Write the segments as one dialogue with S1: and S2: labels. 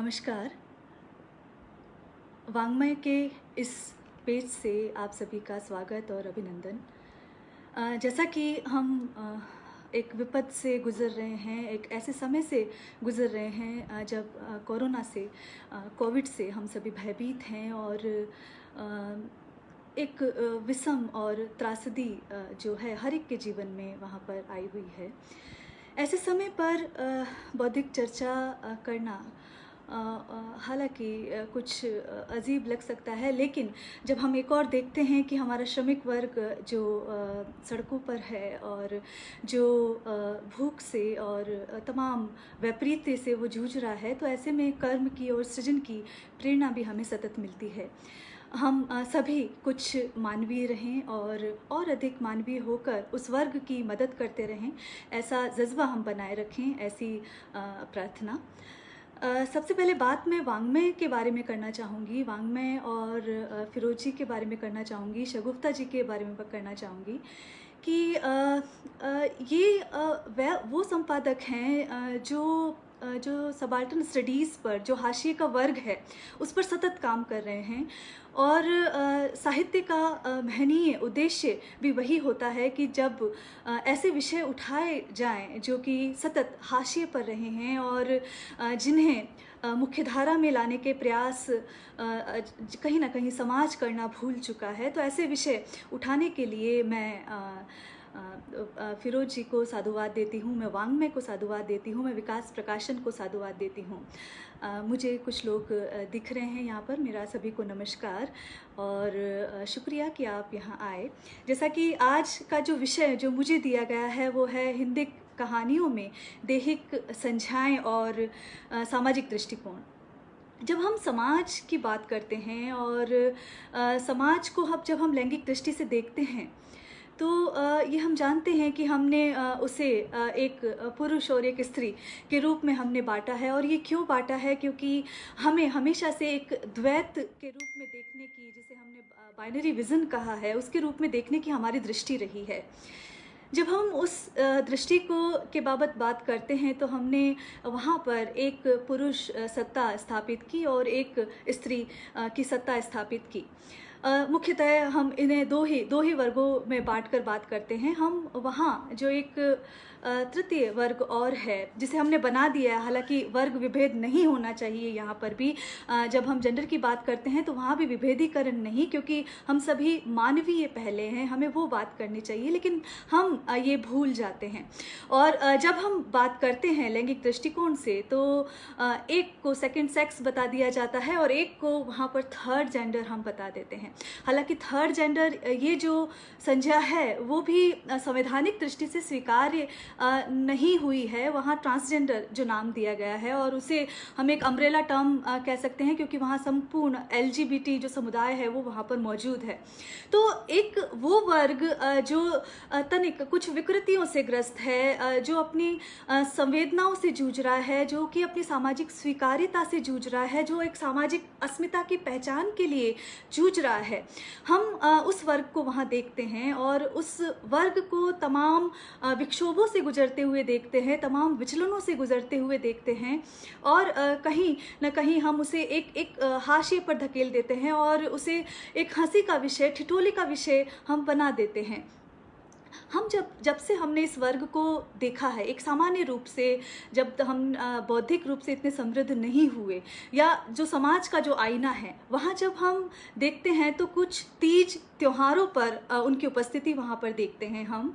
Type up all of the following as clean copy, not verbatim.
S1: नमस्कार। वाङ्मय के इस पेज से आप सभी का स्वागत और अभिनंदन। जैसा कि हम एक विपद से गुज़र रहे हैं, एक ऐसे समय से गुज़र रहे हैं जब कोरोना से, कोविड से हम सभी भयभीत हैं और एक विषम और त्रासदी जो है हर एक के जीवन में वहाँ पर आई हुई है। ऐसे समय पर बौद्धिक चर्चा करना हालांकि कुछ अजीब लग सकता है, लेकिन जब हम एक और देखते हैं कि हमारा श्रमिक वर्ग जो सड़कों पर है और जो भूख से और तमाम वैपरीत्य से वो जूझ रहा है, तो ऐसे में कर्म की और सृजन की प्रेरणा भी हमें सतत मिलती है। हम सभी कुछ मानवीय रहें और अधिक मानवीय होकर उस वर्ग की मदद करते रहें, ऐसा जज्बा हम बनाए रखें, ऐसी प्रार्थना। सबसे पहले बात मैं वाङ्मय के बारे में करना चाहूँगी, वाङ्मय और फिरोज जी के बारे में करना चाहूँगी, शगुफ्ता जी के बारे में करना चाहूँगी कि ये वो संपादक हैं जो सबाल्टर्न स्टडीज़ पर, जो हाशिए का वर्ग है, उस पर सतत काम कर रहे हैं। और साहित्य का महनीय उद्देश्य भी वही होता है कि जब ऐसे विषय उठाए जाएं जो कि सतत हाशिए पर रहे हैं और जिन्हें मुख्यधारा में लाने के प्रयास कहीं ना कहीं समाज करना भूल चुका है, तो ऐसे विषय उठाने के लिए मैं फिरोज जी को साधुवाद देती हूँ, मैं वाङ्मय को साधुवाद देती हूँ, मैं विकास प्रकाशन को साधुवाद देती हूँ। मुझे कुछ लोग दिख रहे हैं यहाँ पर। मेरा सभी को नमस्कार और शुक्रिया कि आप यहाँ आए। जैसा कि आज का जो विषय जो मुझे दिया गया है वो है हिंदी कहानियों में दैहिक संज्ञाएँ और सामाजिक दृष्टिकोण। जब हम समाज की बात करते हैं और समाज को जब हम लैंगिक दृष्टि से देखते हैं, तो ये हम जानते हैं कि हमने उसे एक पुरुष और एक स्त्री के रूप में हमने बांटा है। और ये क्यों बांटा है? क्योंकि हमें हमेशा से एक द्वैत के रूप में देखने की, जिसे हमने बाइनरी विज़न कहा है, उसके रूप में देखने की हमारी दृष्टि रही है। जब हम उस दृष्टि के बाबत बात करते हैं तो हमने वहाँ पर एक पुरुष सत्ता स्थापित की और एक स्त्री की सत्ता स्थापित की। मुख्यतः हम इन्हें दो ही वर्गों में बांटकर बात करते हैं। हम वहाँ जो एक तृतीय वर्ग और है जिसे हमने बना दिया है, हालांकि वर्ग विभेद नहीं होना चाहिए यहाँ पर भी। जब हम जेंडर की बात करते हैं तो वहाँ भी विभेदीकरण नहीं, क्योंकि हम सभी मानवीय पहले हैं, हमें वो बात करनी चाहिए, लेकिन हम ये भूल जाते हैं। और जब हम बात करते हैं लैंगिक दृष्टिकोण से, तो एक को सेकंड सेक्स बता दिया जाता है और एक को वहाँ पर थर्ड जेंडर हम बता देते हैं। हालांकि थर्ड जेंडर ये जो संज्ञा है वो भी संवैधानिक दृष्टि से स्वीकार्य नहीं हुई है। वहाँ ट्रांसजेंडर जो नाम दिया गया है, और उसे हम एक अम्ब्रेला टर्म कह सकते हैं, क्योंकि वहाँ संपूर्ण LGBT जो समुदाय है वो वहाँ पर मौजूद है। तो एक वो वर्ग जो तनिक कुछ विकृतियों से ग्रस्त है, जो अपनी संवेदनाओं से जूझ रहा है, जो कि अपनी सामाजिक स्वीकार्यता से जूझ रहा है, जो एक सामाजिक अस्मिता की पहचान के लिए जूझ रहा है, हम उस वर्ग को वहाँ देखते हैं और उस वर्ग को तमाम विक्षोभों से गुजरते हुए देखते हैं, तमाम विचलनों से गुजरते हुए देखते हैं, और कहीं न कहीं हम उसे एक हाशिए पर धकेल देते हैं और उसे एक हंसी का विषय, ठिठोली का विषय हम बना देते हैं। हम जब से हमने इस वर्ग को देखा है, एक सामान्य रूप से, जब हम बौद्धिक रूप से इतने समृद्ध नहीं हुए, या जो समाज का जो आईना है वहाँ जब हम देखते हैं, तो कुछ तीज त्योहारों पर उनकी उपस्थिति वहाँ पर देखते हैं हम।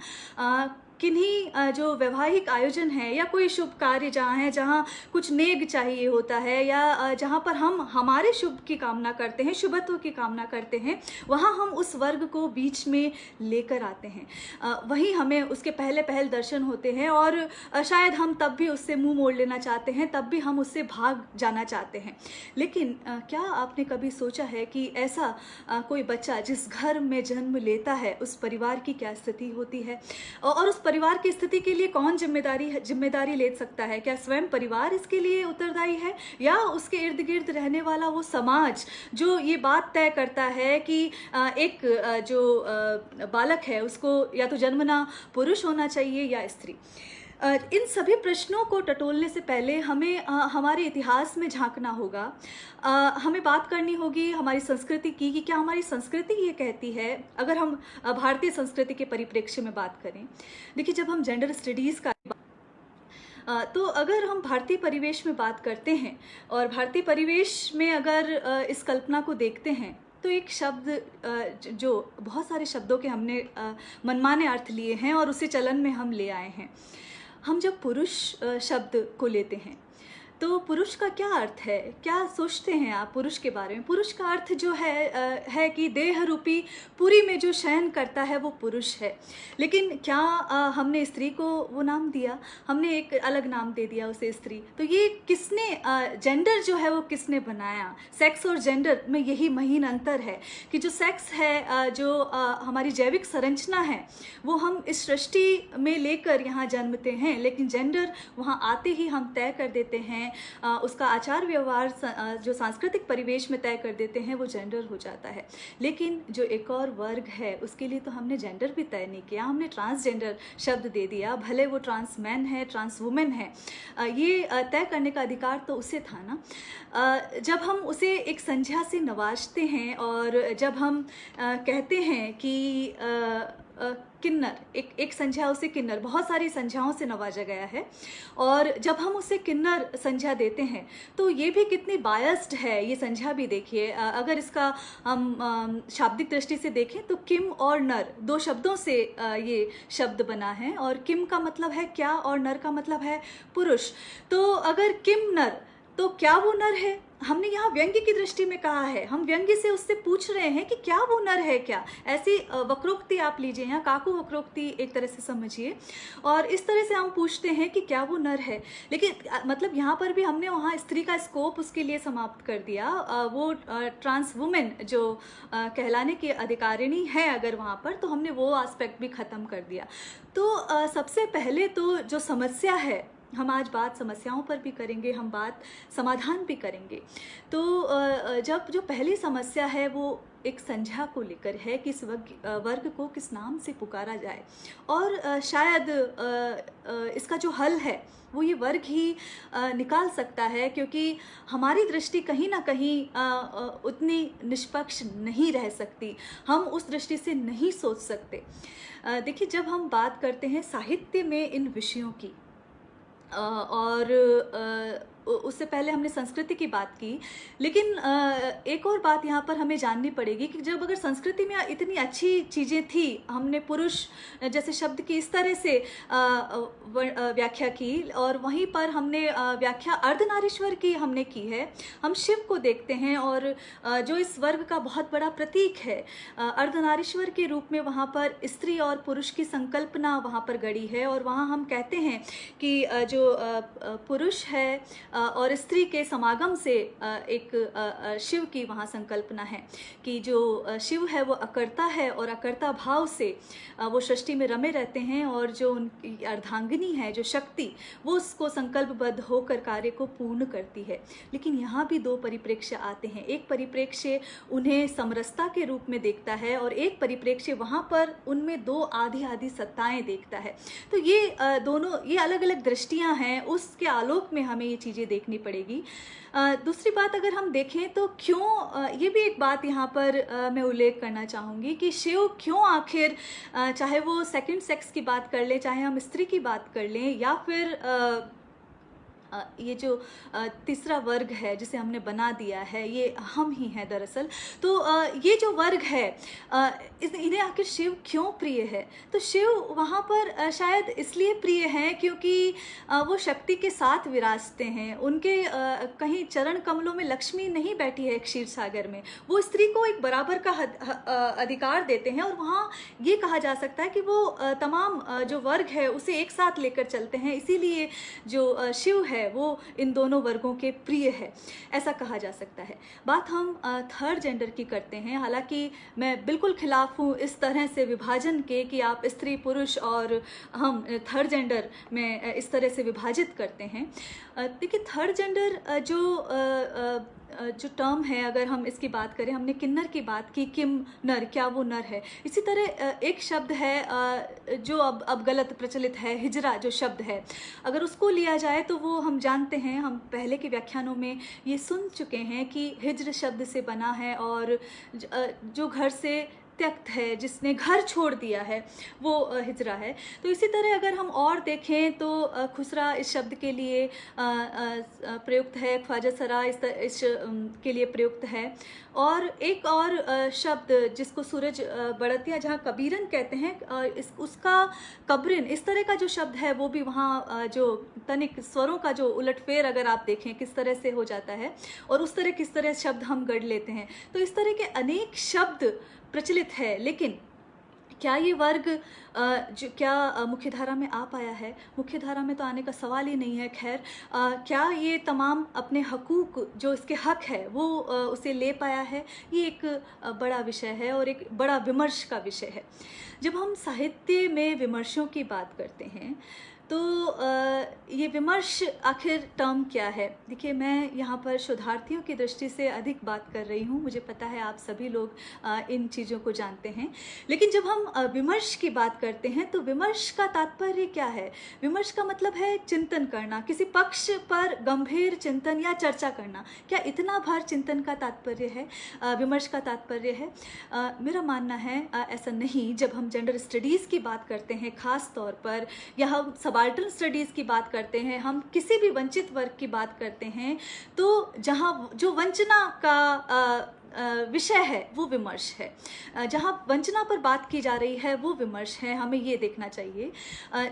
S1: किन्हीं जो वैवाहिक आयोजन है या कोई शुभ कार्य जहाँ है, जहाँ कुछ नेग चाहिए होता है, या जहाँ पर हम हमारे शुभ की कामना करते हैं, शुभत्व की कामना करते हैं, वहाँ हम उस वर्ग को बीच में लेकर आते हैं। वहीं हमें उसके पहल दर्शन होते हैं, और शायद हम तब भी उससे मुंह मोड़ लेना चाहते हैं, तब भी हम उससे भाग जाना चाहते हैं। लेकिन क्या आपने कभी सोचा है कि ऐसा कोई बच्चा जिस घर में जन्म लेता है, उस परिवार की क्या स्थिति होती है, और उस परिवार की स्थिति के लिए कौन जिम्मेदारी ले सकता है? क्या स्वयं परिवार इसके लिए उत्तरदायी है, या उसके इर्द गिर्द रहने वाला वो समाज जो ये बात तय करता है कि एक जो बालक है उसको या तो जन्मना पुरुष होना चाहिए या स्त्री? इन सभी प्रश्नों को टटोलने से पहले हमें हमारे इतिहास में झांकना होगा। हमें बात करनी होगी हमारी संस्कृति की, कि क्या हमारी संस्कृति ये कहती है। अगर हम भारतीय संस्कृति के परिप्रेक्ष्य में बात करें, देखिए जब हम जेंडर स्टडीज़ का तो अगर हम भारतीय परिवेश में बात करते हैं और भारतीय परिवेश में अगर इस कल्पना को देखते हैं, तो एक शब्द जो बहुत सारे शब्दों के हमने मनमाने अर्थ लिए हैं और उसे चलन में हम ले आए हैं। हम जब पुरुष शब्द को लेते हैं तो पुरुष का क्या अर्थ है, क्या सोचते हैं आप पुरुष के बारे में? पुरुष का अर्थ जो है कि देह रूपी पुरी में जो शयन करता है वो पुरुष है। लेकिन क्या हमने स्त्री को वो नाम दिया? हमने एक अलग नाम दे दिया उसे स्त्री। तो ये किसने जेंडर जो है वो किसने बनाया? सेक्स और जेंडर में यही महीन अंतर है कि जो सेक्स है, जो हमारी जैविक संरचना है, वो हम इस सृष्टि में लेकर यहाँ जन्मते हैं, लेकिन जेंडर वहाँ आते ही हम तय कर देते हैं। उसका आचार व्यवहार जो सांस्कृतिक परिवेश में तय कर देते हैं, वो जेंडर हो जाता है। लेकिन जो एक और वर्ग है उसके लिए तो हमने जेंडर भी तय नहीं किया, हमने ट्रांसजेंडर शब्द दे दिया। भले वो ट्रांस मैन है, ट्रांस वुमेन है, ये तय करने का अधिकार तो उसे था ना। जब हम उसे एक संज्ञा से नवाजते हैं और जब हम कहते हैं कि किन्नर, एक संज्ञा, उसे किन्नर, बहुत सारी संज्ञाओं से नवाजा गया है, और जब हम उसे किन्नर संज्ञा देते हैं तो ये भी कितनी बायस्ड है ये संज्ञा भी देखिए। अगर इसका हम शाब्दिक दृष्टि से देखें तो किम और नर, दो शब्दों से ये शब्द बना है, और किम का मतलब है क्या और नर का मतलब है पुरुष। तो अगर किम नर, तो क्या वो नर है? हमने यहाँ व्यंग्य की दृष्टि में कहा है, हम व्यंग्य से उससे पूछ रहे हैं कि क्या वो नर है क्या। ऐसी वक्रोक्ति आप लीजिए, यहाँ काकु वक्रोक्ति एक तरह से समझिए, और इस तरह से हम पूछते हैं कि क्या वो नर है। लेकिन मतलब यहाँ पर भी हमने वहाँ स्त्री का स्कोप उसके लिए समाप्त कर दिया। वो ट्रांस वुमेन जो कहलाने की अधिकारिणी है अगर वहाँ पर, तो हमने वो एस्पेक्ट भी ख़त्म कर दिया। तो सबसे पहले तो जो समस्या है, हम आज बात समस्याओं पर भी करेंगे, हम बात समाधान भी करेंगे। तो जब जो पहली समस्या है वो एक संज्ञा को लेकर है कि इस वर्ग को किस नाम से पुकारा जाए, और शायद इसका जो हल है वो ये वर्ग ही निकाल सकता है, क्योंकि हमारी दृष्टि कहीं ना कहीं उतनी निष्पक्ष नहीं रह सकती, हम उस दृष्टि से नहीं सोच सकते। देखिए जब हम बात करते हैं साहित्य में इन विषयों की, और उससे पहले हमने संस्कृति की बात की, लेकिन एक और बात यहाँ पर हमें जाननी पड़ेगी कि जब अगर संस्कृति में इतनी अच्छी चीज़ें थी, हमने पुरुष जैसे शब्द की इस तरह से व्याख्या की, और वहीं पर हमने व्याख्या अर्धनारीश्वर की हमने की है। हम शिव को देखते हैं और जो इस वर्ग का बहुत बड़ा प्रतीक है, अर्धनारीश्वर के रूप में वहाँ पर स्त्री और पुरुष की संकल्पना वहाँ पर गड़ी है, और वहाँ हम कहते हैं कि जो पुरुष है और स्त्री के समागम से एक शिव की वहाँ संकल्पना है कि जो शिव है वो अकर्ता है, और अकर्ता भाव से वो सृष्टि में रमे रहते हैं, और जो उनकी अर्धांगिनी है, जो शक्ति, वो उसको संकल्पबद्ध होकर कार्य को पूर्ण करती है। लेकिन यहाँ भी दो परिप्रेक्ष्य आते हैं। एक परिप्रेक्ष्य उन्हें समरसता के रूप में देखता है, और एक परिप्रेक्ष्य वहाँ पर उनमें दो आधी आधी सत्ताएं देखता है। तो ये दोनों, ये अलग अलग दृष्टियाँ हैं, उसके आलोक में हमें ये चीज़ें देखनी पड़ेगी। दूसरी बात अगर हम देखें तो क्यों, ये भी एक बात यहाँ पर मैं उल्लेख करना चाहूँगी कि शिव क्यों आखिर, चाहे वो सेकंड सेक्स की बात कर लें, चाहे हम स्त्री की बात कर लें, या फिर ये जो तीसरा वर्ग है जिसे हमने बना दिया है, ये हम ही हैं दरअसल। तो ये जो वर्ग है, इन्हें आखिर शिव क्यों प्रिय है? तो शिव वहाँ पर शायद इसलिए प्रिय हैं क्योंकि वो शक्ति के साथ विराजते हैं। उनके कहीं चरण कमलों में लक्ष्मी नहीं बैठी है क्षीर सागर में, वो स्त्री को एक बराबर का अधिकार देते हैं, और वहाँ ये कहा जा सकता है कि वो तमाम जो वर्ग है उसे एक साथ लेकर चलते हैं। इसीलिए जो शिव है वो इन दोनों वर्गों के प्रिय है, ऐसा कहा जा सकता है। बात हम थर्ड जेंडर की करते हैं। हालांकि मैं बिल्कुल खिलाफ हूँ इस तरह से विभाजन के कि आप स्त्री पुरुष और हम थर्ड जेंडर में इस तरह से विभाजित करते हैं। देखिए थर्ड जेंडर जो जो टर्म है, अगर हम इसकी बात करें, हमने किन्नर की बात की, किम नर, क्या वो नर है। इसी तरह एक शब्द है जो अब गलत प्रचलित है, हिजरा जो शब्द है, अगर उसको लिया जाए तो वो हम जानते हैं, हम पहले के व्याख्यानों में ये सुन चुके हैं कि हिज्र शब्द से बना है और जो घर से त्यक्त है, जिसने घर छोड़ दिया है, वो हिजरा है। तो इसी तरह अगर हम और देखें तो खुसरा इस शब्द के लिए प्रयुक्त है, ख्वाजा सरा इस के लिए प्रयुक्त है। और एक और शब्द जिसको सूरज बड़तिया, जहाँ कबीरन कहते हैं, उसका कबरिन, इस तरह का जो शब्द है वो भी वहाँ जो तनिक स्वरों का जो उलटफेर अगर आप देखें किस तरह से हो जाता है और उस तरह किस तरह शब्द हम गढ़ लेते हैं। तो इस तरह के अनेक शब्द प्रचलित है, लेकिन क्या ये वर्ग जो क्या मुख्यधारा में आ पाया है? मुख्यधारा में तो आने का सवाल ही नहीं है। खैर, क्या ये तमाम अपने हकूक़, जो इसके हक है, वो उसे ले पाया है? ये एक बड़ा विषय है और एक बड़ा विमर्श का विषय है। जब हम साहित्य में विमर्शों की बात करते हैं तो ये विमर्श आखिर टर्म क्या है? देखिए, मैं यहाँ पर शोधार्थियों की दृष्टि से अधिक बात कर रही हूँ, मुझे पता है आप सभी लोग इन चीज़ों को जानते हैं। लेकिन जब हम विमर्श की बात करते हैं तो विमर्श का तात्पर्य क्या है? विमर्श का मतलब है चिंतन करना, किसी पक्ष पर गंभीर चिंतन या चर्चा करना। क्या इतना भर चिंतन का तात्पर्य है, विमर्श का तात्पर्य है? मेरा मानना है ऐसा नहीं। जब हम जेंडर स्टडीज़ की बात करते हैं ख़ास तौर पर, या हम सबाल्टर्न स्टडीज़ की बात करते हैं, हम किसी भी वंचित वर्ग की बात करते हैं, तो जहाँ जो वंचना का विषय है वो विमर्श है। जहाँ वंचना पर बात की जा रही है वो विमर्श है, हमें ये देखना चाहिए।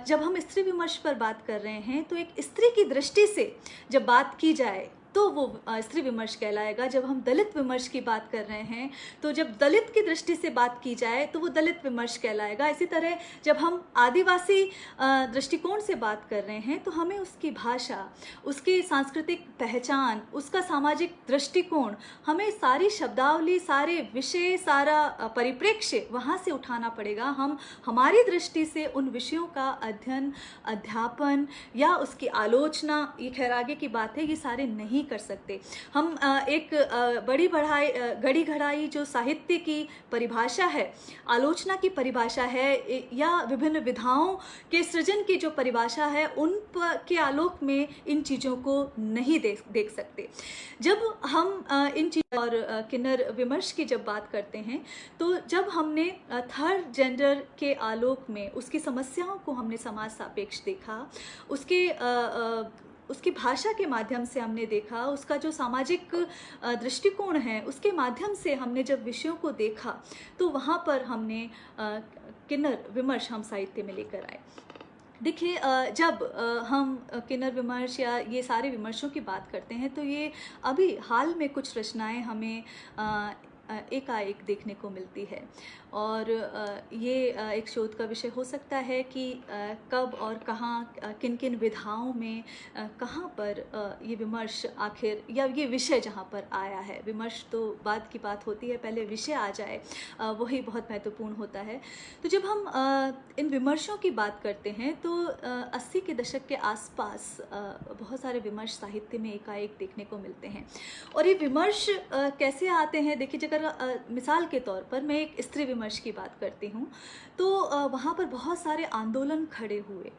S1: जब हम स्त्री विमर्श पर बात कर रहे हैं तो एक स्त्री की दृष्टि से जब बात की जाए तो वो स्त्री विमर्श कहलाएगा। जब हम दलित विमर्श की बात कर रहे हैं तो जब दलित की दृष्टि से बात की जाए तो वो दलित विमर्श कहलाएगा। इसी तरह जब हम आदिवासी दृष्टिकोण से बात कर रहे हैं तो हमें उसकी भाषा, उसकी सांस्कृतिक पहचान, उसका सामाजिक दृष्टिकोण, हमें सारी शब्दावली, सारे विषय, सारा परिप्रेक्ष्य वहाँ से उठाना पड़ेगा। हम हमारी दृष्टि से उन विषयों का अध्ययन, अध्यापन या उसकी आलोचना, ये खैर आगे की बात है, ये सारे नहीं कर सकते। हम एक गड़ी घड़ाई जो साहित्य की परिभाषा है, आलोचना की परिभाषा है, या विभिन्न विधाओं के सृजन की जो परिभाषा है, उन के आलोक में इन चीज़ों को नहीं देख सकते। जब हम इन चीज़ों और किन्नर विमर्श की जब बात करते हैं तो जब हमने थर्ड जेंडर के आलोक में उसकी समस्याओं को हमने समाज सापेक्ष देखा, उसकी भाषा के माध्यम से हमने देखा, उसका जो सामाजिक दृष्टिकोण है उसके माध्यम से हमने जब विषयों को देखा, तो वहाँ पर हमने किन्नर विमर्श हम साहित्य में लेकर आए। देखिए, जब हम किन्नर विमर्श या ये सारे विमर्शों की बात करते हैं तो ये अभी हाल में कुछ रचनाएं हमें एकाएक देखने को मिलती है, और ये एक शोध का विषय हो सकता है कि कब और कहाँ, किन किन विधाओं में, कहाँ पर ये विमर्श आखिर, या ये विषय जहाँ पर आया है। विमर्श तो बाद की बात होती है, पहले विषय आ जाए वही बहुत महत्वपूर्ण होता है। तो जब हम इन विमर्शों की बात करते हैं तो 80 के दशक के आसपास बहुत सारे विमर्श साहित्य में एकाएक देखने को मिलते हैं। और ये विमर्श कैसे आते हैं? देखिए, अगर मिसाल के तौर पर मैं एक स्त्री विमर्श की बात करती हूँ तो वहाँ पर बहुत सारे आंदोलन खड़े हुए,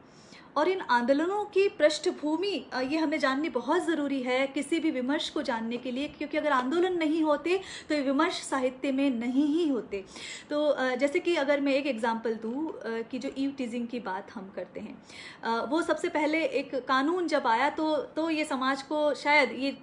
S1: और इन आंदोलनों की पृष्ठभूमि ये हमें जाननी बहुत ज़रूरी है किसी भी विमर्श को जानने के लिए, क्योंकि अगर आंदोलन नहीं होते तो ये विमर्श साहित्य में नहीं ही होते। तो जैसे कि अगर मैं एक एग्जांपल दूँ कि जो ईव टीजिंग की बात हम करते हैं, वो सबसे पहले एक कानून जब आया तो ये समाज को शायद ये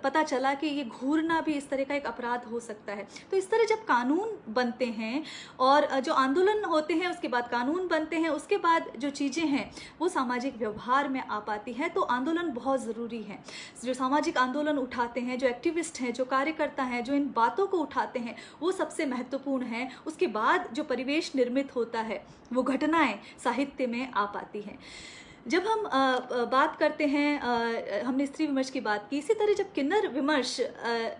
S1: पता चला कि ये घूरना भी इस तरह का एक अपराध हो सकता है। तो इस तरह जब कानून बनते हैं और जो आंदोलन होते हैं उसके बाद कानून बनते हैं, उसके बाद जो चीज़ें हैं वो सामाजिक व्यवहार में आ पाती है, तो आंदोलन बहुत ज़रूरी है। जो सामाजिक आंदोलन उठाते हैं, जो एक्टिविस्ट हैं, जो कार्यकर्ता हैं, जो इन बातों को उठाते हैं, वो सबसे महत्वपूर्ण है। उसके बाद जो परिवेश निर्मित होता है, वो घटनाएं साहित्य में आ पाती हैं। जब हम बात करते हैं, हमने स्त्री विमर्श की बात की, इसी तरह जब किन्नर विमर्श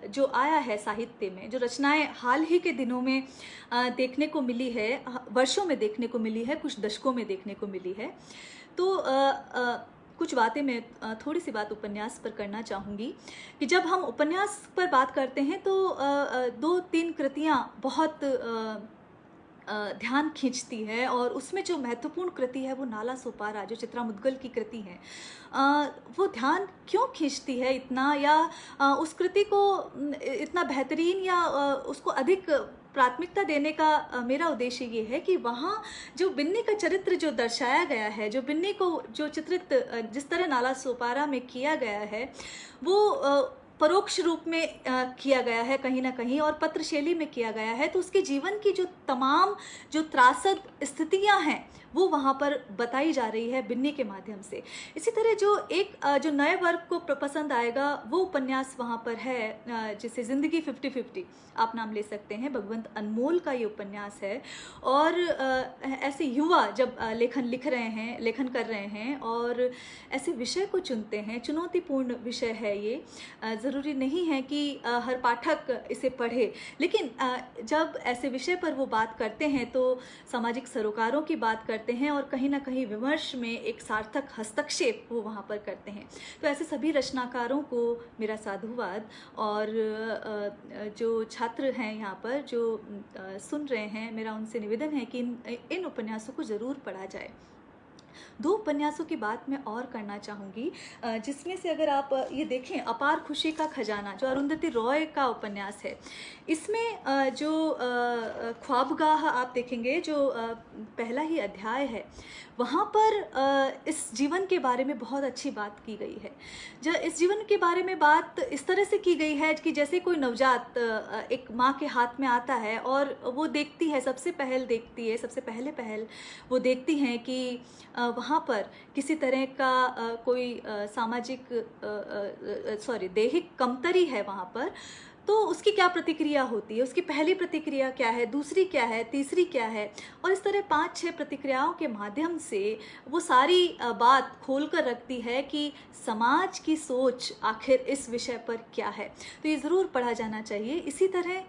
S1: जो आया है साहित्य में, जो रचनाएं हाल ही के दिनों में देखने को मिली है, वर्षों में देखने को मिली है, कुछ दशकों में देखने को मिली है, तो कुछ बातें मैं थोड़ी सी बात उपन्यास पर करना चाहूँगी कि जब हम उपन्यास पर बात करते हैं तो 2-3 कृतियाँ बहुत ध्यान खींचती है, और उसमें जो महत्वपूर्ण कृति है वो नाला सोपारा, जो चित्रा मुद्गल की कृति है, वो ध्यान क्यों खींचती है इतना, या उस कृति को इतना बेहतरीन या उसको अधिक प्राथमिकता देने का मेरा उद्देश्य ये है कि वहाँ जो बिन्नी का चरित्र जो दर्शाया गया है, जो बिन्नी को जो चित्रित जिस तरह नाला सोपारा में किया गया है, वो परोक्ष रूप में किया गया है कहीं ना कहीं, और पत्र शैली में किया गया है। तो उसके जीवन की जो तमाम जो त्रासद स्थितियां हैं वो वहाँ पर बताई जा रही है बिन्नी के माध्यम से। इसी तरह जो नए वर्ग को पसंद आएगा वो उपन्यास वहाँ पर है, जिसे ज़िंदगी 50-50 आप नाम ले सकते हैं, भगवंत अनमोल का ये उपन्यास है। और ऐसे युवा जब लेखन कर रहे हैं और ऐसे विषय को चुनते हैं, चुनौतीपूर्ण विषय है ये, ज़रूरी नहीं है कि हर पाठक इसे पढ़े, लेकिन जब ऐसे विषय पर वो बात करते हैं तो सामाजिक सरोकारों की बात करते हैं, और कहीं ना कहीं विमर्श में एक सार्थक हस्तक्षेप वो वहाँ पर करते हैं। तो ऐसे सभी रचनाकारों को मेरा साधुवाद। और जो छात्र हैं यहाँ पर जो सुन रहे हैं, मेरा उनसे निवेदन है कि इन उपन्यासों को ज़रूर पढ़ा जाए। 2 उपन्यासों की बात मैं और करना चाहूँगी, जिसमें से अगर आप ये देखें, अपार खुशी का खजाना जो अरुंधति रॉय का उपन्यास है, इसमें जो ख्वाबगाह आप देखेंगे, जो पहला ही अध्याय है, वहाँ पर इस जीवन के बारे में बहुत अच्छी बात की गई है। इस जीवन के बारे में बात इस तरह से की गई है कि जैसे कोई नवजात एक माँ के हाथ में आता है और वो देखती है, सबसे पहल वो देखती हैं कि वहाँ पर किसी तरह का कोई सामाजिक दैहिक कमतरी है वहाँ पर, तो उसकी क्या प्रतिक्रिया होती है, उसकी पहली प्रतिक्रिया क्या है, दूसरी क्या है, तीसरी क्या है, और इस तरह 5-6 प्रतिक्रियाओं के माध्यम से वो सारी बात खोल कर रखती है कि समाज की सोच आखिर इस विषय पर क्या है। तो ये ज़रूर पढ़ा जाना चाहिए। इसी तरह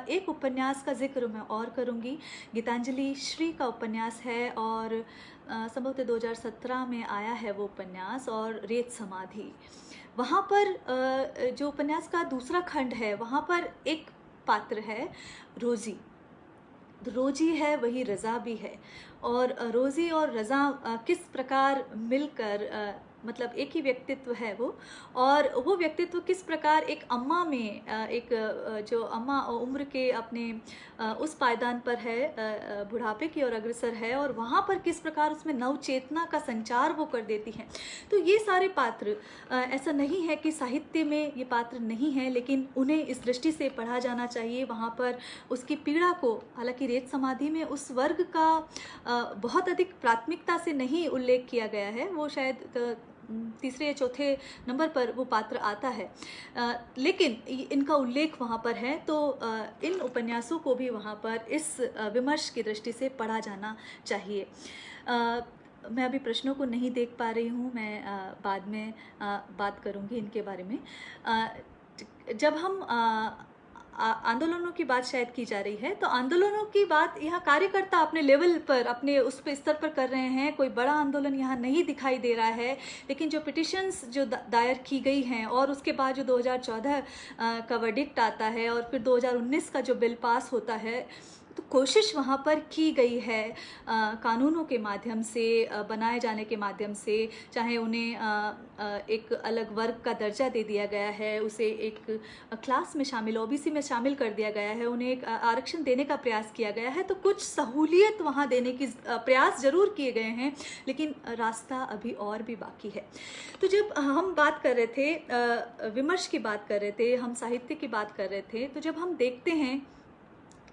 S1: एक उपन्यास का जिक्र मैं और करूँगी, गीतांजलि श्री का उपन्यास है, और संभवतः 2017 में आया है वो उपन्यास, और रेत समाधि। वहाँ पर जो उपन्यास का दूसरा खंड है, वहाँ पर एक पात्र है रोजी है, वही रज़ा भी है, और रोज़ी और रज़ा किस प्रकार मिलकर मतलब एक ही व्यक्तित्व है वो, और वो व्यक्तित्व किस प्रकार एक अम्मा में जो अम्मा उम्र के अपने उस पायदान पर है, बुढ़ापे की ओर अग्रसर है, और वहाँ पर किस प्रकार उसमें नवचेतना का संचार वो कर देती हैं। तो ये सारे पात्र, ऐसा नहीं है कि साहित्य में ये पात्र नहीं हैं, लेकिन उन्हें इस दृष्टि से पढ़ा जाना चाहिए। वहाँ पर उसकी पीड़ा को, हालांकि रेत समाधि में उस वर्ग का बहुत अधिक प्राथमिकता से नहीं उल्लेख किया गया है, वो शायद तीसरे या चौथे नंबर पर वो पात्र आता है, लेकिन इनका उल्लेख वहाँ पर है। तो इन उपन्यासों को भी वहाँ पर इस विमर्श की दृष्टि से पढ़ा जाना चाहिए। मैं अभी प्रश्नों को नहीं देख पा रही हूँ, मैं बाद में बात करूँगी इनके बारे में। जब हम आंदोलनों की बात शायद की जा रही है, तो आंदोलनों की बात यहाँ कार्यकर्ता अपने लेवल पर, अपने उस पे स्तर पर कर रहे हैं। कोई बड़ा आंदोलन यहाँ नहीं दिखाई दे रहा है, लेकिन जो पिटिशंस जो दायर की गई हैं, और उसके बाद जो 2014 का वर्डिक्ट आता है, और फिर 2019 का जो बिल पास होता है, तो कोशिश वहाँ पर की गई है कानूनों के माध्यम से, बनाए जाने के माध्यम से, चाहे उन्हें एक अलग वर्ग का दर्जा दे दिया गया है, उसे एक क्लास में शामिल, ओबीसी में शामिल कर दिया गया है, उन्हें एक आरक्षण देने का प्रयास किया गया है। तो कुछ सहूलियत वहाँ देने की प्रयास जरूर किए गए हैं, लेकिन रास्ता अभी और भी बाकी है। तो जब हम बात कर रहे थे, विमर्श की बात कर रहे थे, हम साहित्य की बात कर रहे थे, तो जब हम देखते हैं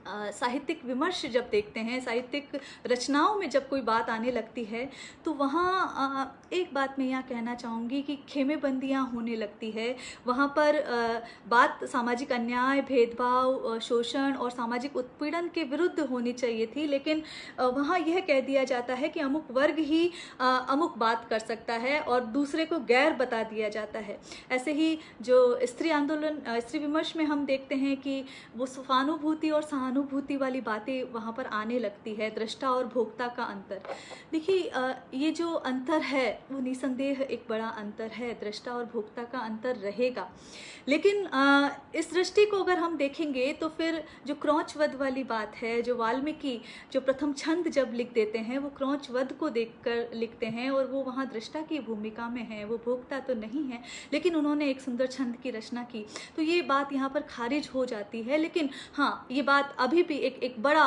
S1: साहित्यिक विमर्श, जब देखते हैं साहित्यिक रचनाओं में जब कोई बात आने लगती है, तो वहाँ एक बात मैं यहाँ कहना चाहूँगी कि खेमेबंदियाँ होने लगती है। वहाँ पर बात सामाजिक अन्याय, भेदभाव, शोषण और सामाजिक उत्पीड़न के विरुद्ध होनी चाहिए थी, लेकिन वहाँ यह कह दिया जाता है कि अमुक वर्ग ही अमुक बात कर सकता है और दूसरे को गैर बता दिया जाता है। ऐसे ही जो स्त्री आंदोलन, स्त्री विमर्श में हम देखते हैं कि वो सहानुभूति और सहानुभूति वाली बातें वहाँ पर आने लगती है, दृष्टा और भोक्ता का अंतर। देखिए ये जो अंतर है वो निसंदेह एक बड़ा अंतर है, दृष्टा और भोक्ता का अंतर रहेगा। लेकिन इस दृष्टि को अगर हम देखेंगे तो फिर जो क्रौंचवध वाली बात है, जो वाल्मीकि जो प्रथम छंद जब लिख देते हैं वो क्रौंचवध को देखकर लिखते हैं, और वो वहाँ दृष्टा की भूमिका में है, वो भोक्ता तो नहीं है, लेकिन उन्होंने एक सुंदर छंद की रचना की, तो ये बात यहाँ पर खारिज हो जाती है। लेकिन हाँ, ये बात अभी भी एक बड़ा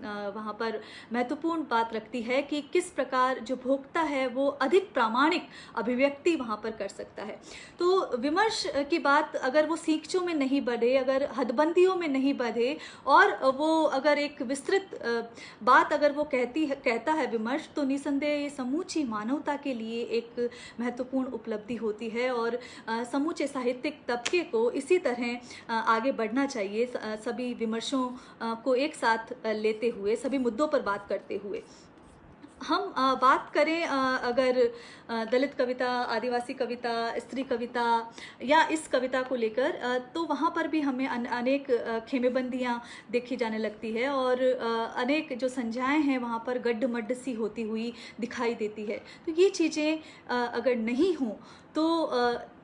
S1: वहाँ पर महत्वपूर्ण बात रखती है कि किस प्रकार जो भोक्ता है वो अधिक प्रामाणिक अभिव्यक्ति वहाँ पर कर सकता है। तो विमर्श की बात अगर वो सीखचों में नहीं बढ़े, अगर हदबंदियों में नहीं बढ़े, और वो अगर एक विस्तृत बात अगर वो कहता है विमर्श, तो निसंदेह ये समूची मानवता के लिए एक महत्वपूर्ण उपलब्धि होती है, और समूचे साहित्यिक तबके को इसी तरह आगे बढ़ना चाहिए, सभी विमर्शों को एक साथ लेते हुए, सभी मुद्दों पर बात करते हुए। हम बात करें अगर दलित कविता, आदिवासी कविता, स्त्री कविता या इस कविता को लेकर, तो वहाँ पर भी हमें अनेक खेमेबंदियाँ देखी जाने लगती है, और अनेक जो संज्ञाएं हैं वहाँ पर गड्ढ-मड्ढ सी होती हुई दिखाई देती है। तो ये चीज़ें अगर नहीं हों तो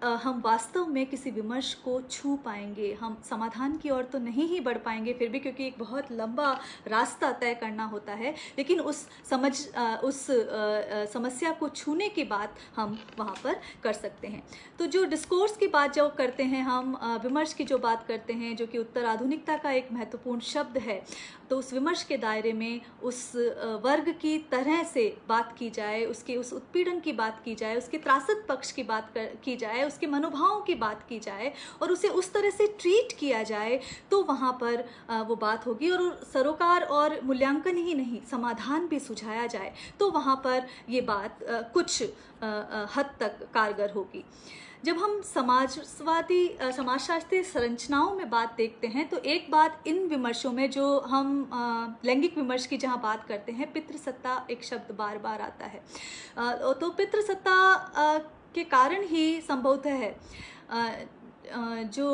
S1: हम वास्तव में किसी विमर्श को छू पाएंगे, हम समाधान की ओर तो नहीं ही बढ़ पाएंगे फिर भी, क्योंकि एक बहुत लंबा रास्ता तय करना होता है, लेकिन उस समस्या को छूने की बात हम वहाँ पर कर सकते हैं। तो जो डिस्कोर्स की बात जो करते हैं हम, विमर्श की जो बात करते हैं, जो कि उत्तर आधुनिकता का एक महत्वपूर्ण शब्द है, तो उस विमर्श के दायरे में उस वर्ग की तरह से बात की जाए, उसके उस उत्पीड़न की बात की जाए, उसके त्रासद पक्ष की बात की जाए, उसके मनोभावों की बात की जाए, और उसे उस तरह से ट्रीट किया जाए, तो वहाँ पर वो बात होगी। और सरोकार और मूल्यांकन ही नहीं, समाधान भी सुझाया जाए, तो वहाँ पर ये बात कुछ हद तक कारगर होगी। जब हम समाजशास्त्रीय संरचनाओं में बात देखते हैं, तो एक बात इन विमर्शों में जो हम लैंगिक विमर्श की जहाँ बात करते हैं, पितृसत्ता एक शब्द बार बार आता है। तो पितृसत्ता के कारण ही संभवतः है जो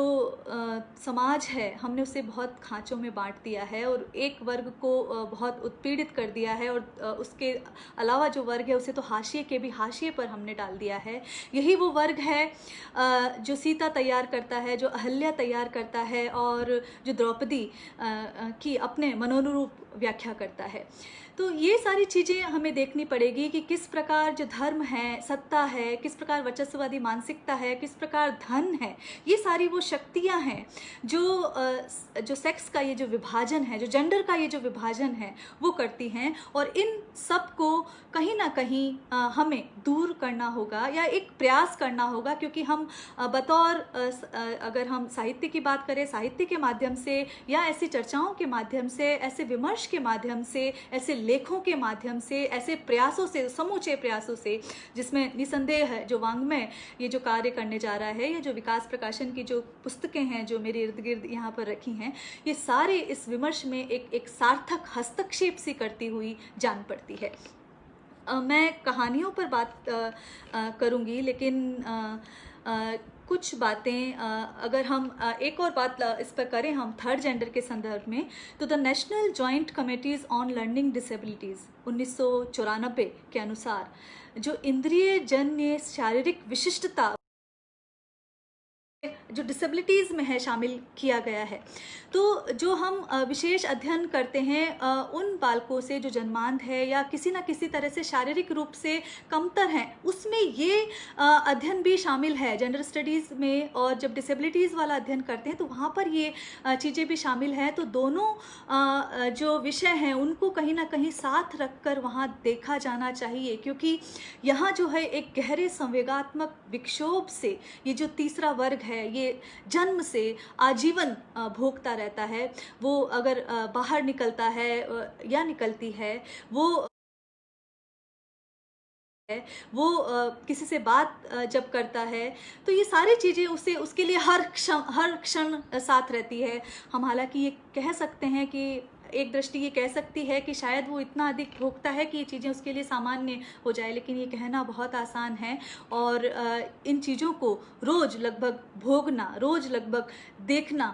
S1: समाज है हमने उसे बहुत खांचों में बांट दिया है, और एक वर्ग को बहुत उत्पीड़ित कर दिया है, और उसके अलावा जो वर्ग है उसे तो हाशिए के भी हाशिए पर हमने डाल दिया है। यही वो वर्ग है जो सीता तैयार करता है, जो अहल्या तैयार करता है, और जो द्रौपदी की अपने मनोनुरूप व्याख्या करता है। तो ये सारी चीज़ें हमें देखनी पड़ेगी कि किस प्रकार जो धर्म है, सत्ता है, किस प्रकार वर्चस्ववादी मानसिकता है, किस प्रकार धन है, ये सारी वो शक्तियाँ हैं जो सेक्स का ये जो विभाजन है, जो जेंडर का ये जो विभाजन है, वो करती हैं। और इन सब को कहीं ना कहीं हमें दूर करना होगा, या एक प्रयास करना होगा, क्योंकि हम बतौर अगर हम साहित्य की बात करें, साहित्य के माध्यम से, या ऐसी चर्चाओं के माध्यम से, ऐसे विमर्श के माध्यम से, ऐसे लेखों के माध्यम से, ऐसे प्रयासों से, समूचे प्रयासों से, जिसमें निसंदेह है जो वाङ्मय ये जो कार्य करने जा रहा है, ये जो विकास प्रकाशन की जो पुस्तकें हैं जो मेरे इर्द गिर्द यहाँ पर रखी हैं, ये सारे इस विमर्श में एक सार्थक हस्तक्षेप सी करती हुई जान पड़ती है। मैं कहानियों पर बात करूँगी, लेकिन कुछ बातें अगर हम एक और बात इस पर करें हम थर्ड जेंडर के संदर्भ में, तो the national joint committees on learning disabilities 1994 के अनुसार जो इंद्रिय जन्य शारीरिक विशिष्टता जो डिसेबिलिटीज़ में है शामिल किया गया है। तो जो हम विशेष अध्ययन करते हैं उन बालकों से जो जन्मांध है या किसी न किसी तरह से शारीरिक रूप से कमतर हैं, उसमें ये अध्ययन भी शामिल है जेंडर स्टडीज़ में। और जब डिसेबिलिटीज़ वाला अध्ययन करते हैं तो वहाँ पर ये चीज़ें भी शामिल हैं। तो दोनों जो विषय हैं उनको कहीं ना कहीं साथ रखकर वहाँ देखा जाना चाहिए, क्योंकि यहाँ जो है एक गहरे संवेगात्मक विक्षोभ से ये जो तीसरा वर्ग है ये जन्म से आजीवन भोगता रहता है। वो अगर बाहर निकलता है या निकलती है, वो किसी से बात जब करता है, तो ये सारी चीज़ें उसके लिए हर क्षण साथ रहती है। हम हालांकि ये कह सकते हैं कि एक दृष्टि ये कह सकती है कि शायद वो इतना अधिक भोगता है कि ये चीज़ें उसके लिए सामान्य हो जाए, लेकिन ये कहना बहुत आसान है। और इन चीज़ों को रोज़ लगभग भोगना, रोज़ लगभग देखना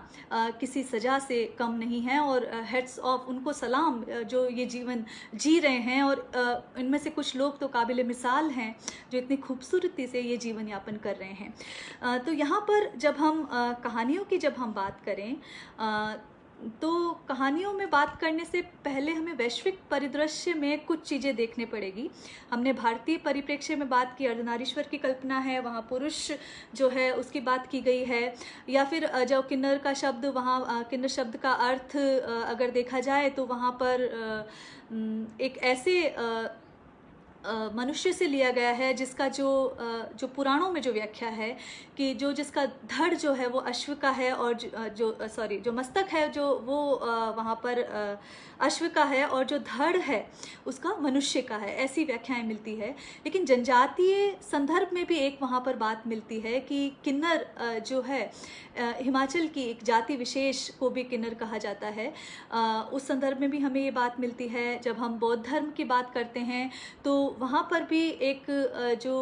S1: किसी सज़ा से कम नहीं है। और हेड्स ऑफ, उनको सलाम जो ये जीवन जी रहे हैं। और इनमें से कुछ लोग तो काबिल मिसाल हैं जो इतनी खूबसूरती से ये जीवन यापन कर रहे हैं। तो यहाँ पर जब हम कहानियों की जब हम बात करें, तो कहानियों में बात करने से पहले हमें वैश्विक परिदृश्य में कुछ चीज़ें देखने पड़ेगी। हमने भारतीय परिप्रेक्ष्य में बात की, अर्धनारीश्वर की कल्पना है, वहाँ पुरुष जो है उसकी बात की गई है। या फिर जो किन्नर का शब्द, वहाँ किन्नर शब्द का अर्थ अगर देखा जाए तो वहाँ पर एक ऐसे मनुष्य से लिया गया है जिसका जो पुराणों में जो व्याख्या है कि जिसका धड़ जो है वो अश्व का है, और जो मस्तक है जो वो वहाँ पर अश्व का है, और जो धड़ है उसका मनुष्य का है, ऐसी व्याख्याएं मिलती है। लेकिन जनजातीय संदर्भ में भी एक वहाँ पर बात मिलती है कि किन्नर जो है हिमाचल की एक जाति विशेष को भी किन्नर कहा जाता है। उस संदर्भ में भी हमें ये बात मिलती है। जब हम बौद्ध धर्म की बात करते हैं तो वहाँ पर भी एक जो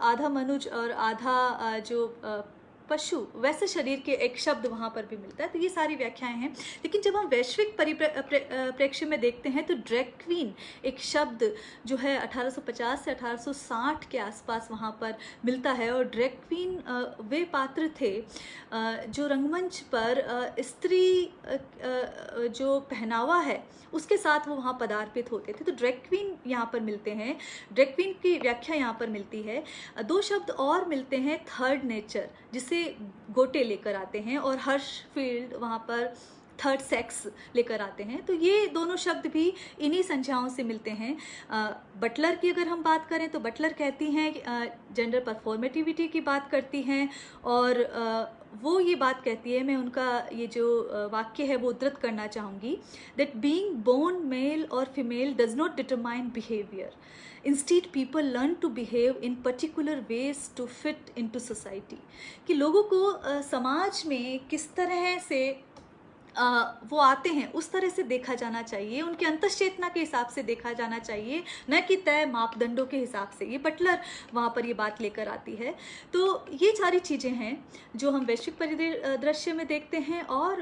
S1: आधा मनुज और आधा जो पशु, वैसे शरीर के एक शब्द वहाँ पर भी मिलता है। तो ये सारी व्याख्याएं हैं। लेकिन जब हम वैश्विक परिप्रेक्ष्य में देखते हैं तो ड्रैग क्वीन एक शब्द जो है 1850 से 1860 के आसपास वहाँ पर मिलता है। और ड्रैग क्वीन वे पात्र थे जो रंगमंच पर स्त्री जो पहनावा है उसके साथ वो वहाँ पदार्पित होते थे। तो ड्रैग क्वीन यहाँ पर मिलते हैं, ड्रैग क्वीन की व्याख्या यहाँ पर मिलती है। दो शब्द और मिलते हैं, थर्ड नेचर जिसे गोटे लेकर आते हैं, और हर्षफील्ड वहाँ पर थर्ड सेक्स लेकर आते हैं। तो ये दोनों शब्द भी इन्हीं संज्ञाओं से मिलते हैं। बटलर की अगर हम बात करें तो बटलर कहती हैं जेंडर परफॉर्मेटिविटी की बात करती हैं, और वो ये बात कहती है, मैं उनका ये जो वाक्य है वो उद्धृत करना चाहूँगी, दैट बीइंग बोर्न मेल और female does not determine behaviour, instead people learn to behave in particular ways to fit into society. कि लोगों को समाज में किस तरह से वो आते हैं उस तरह से देखा जाना चाहिए, उनके अंतश्चेतना के हिसाब से देखा जाना चाहिए, न कि तय मापदंडों के हिसाब से। ये बटलर वहाँ पर ये बात लेकर आती है। तो ये सारी चीज़ें हैं जो हम वैश्विक परिदृश्य में देखते हैं और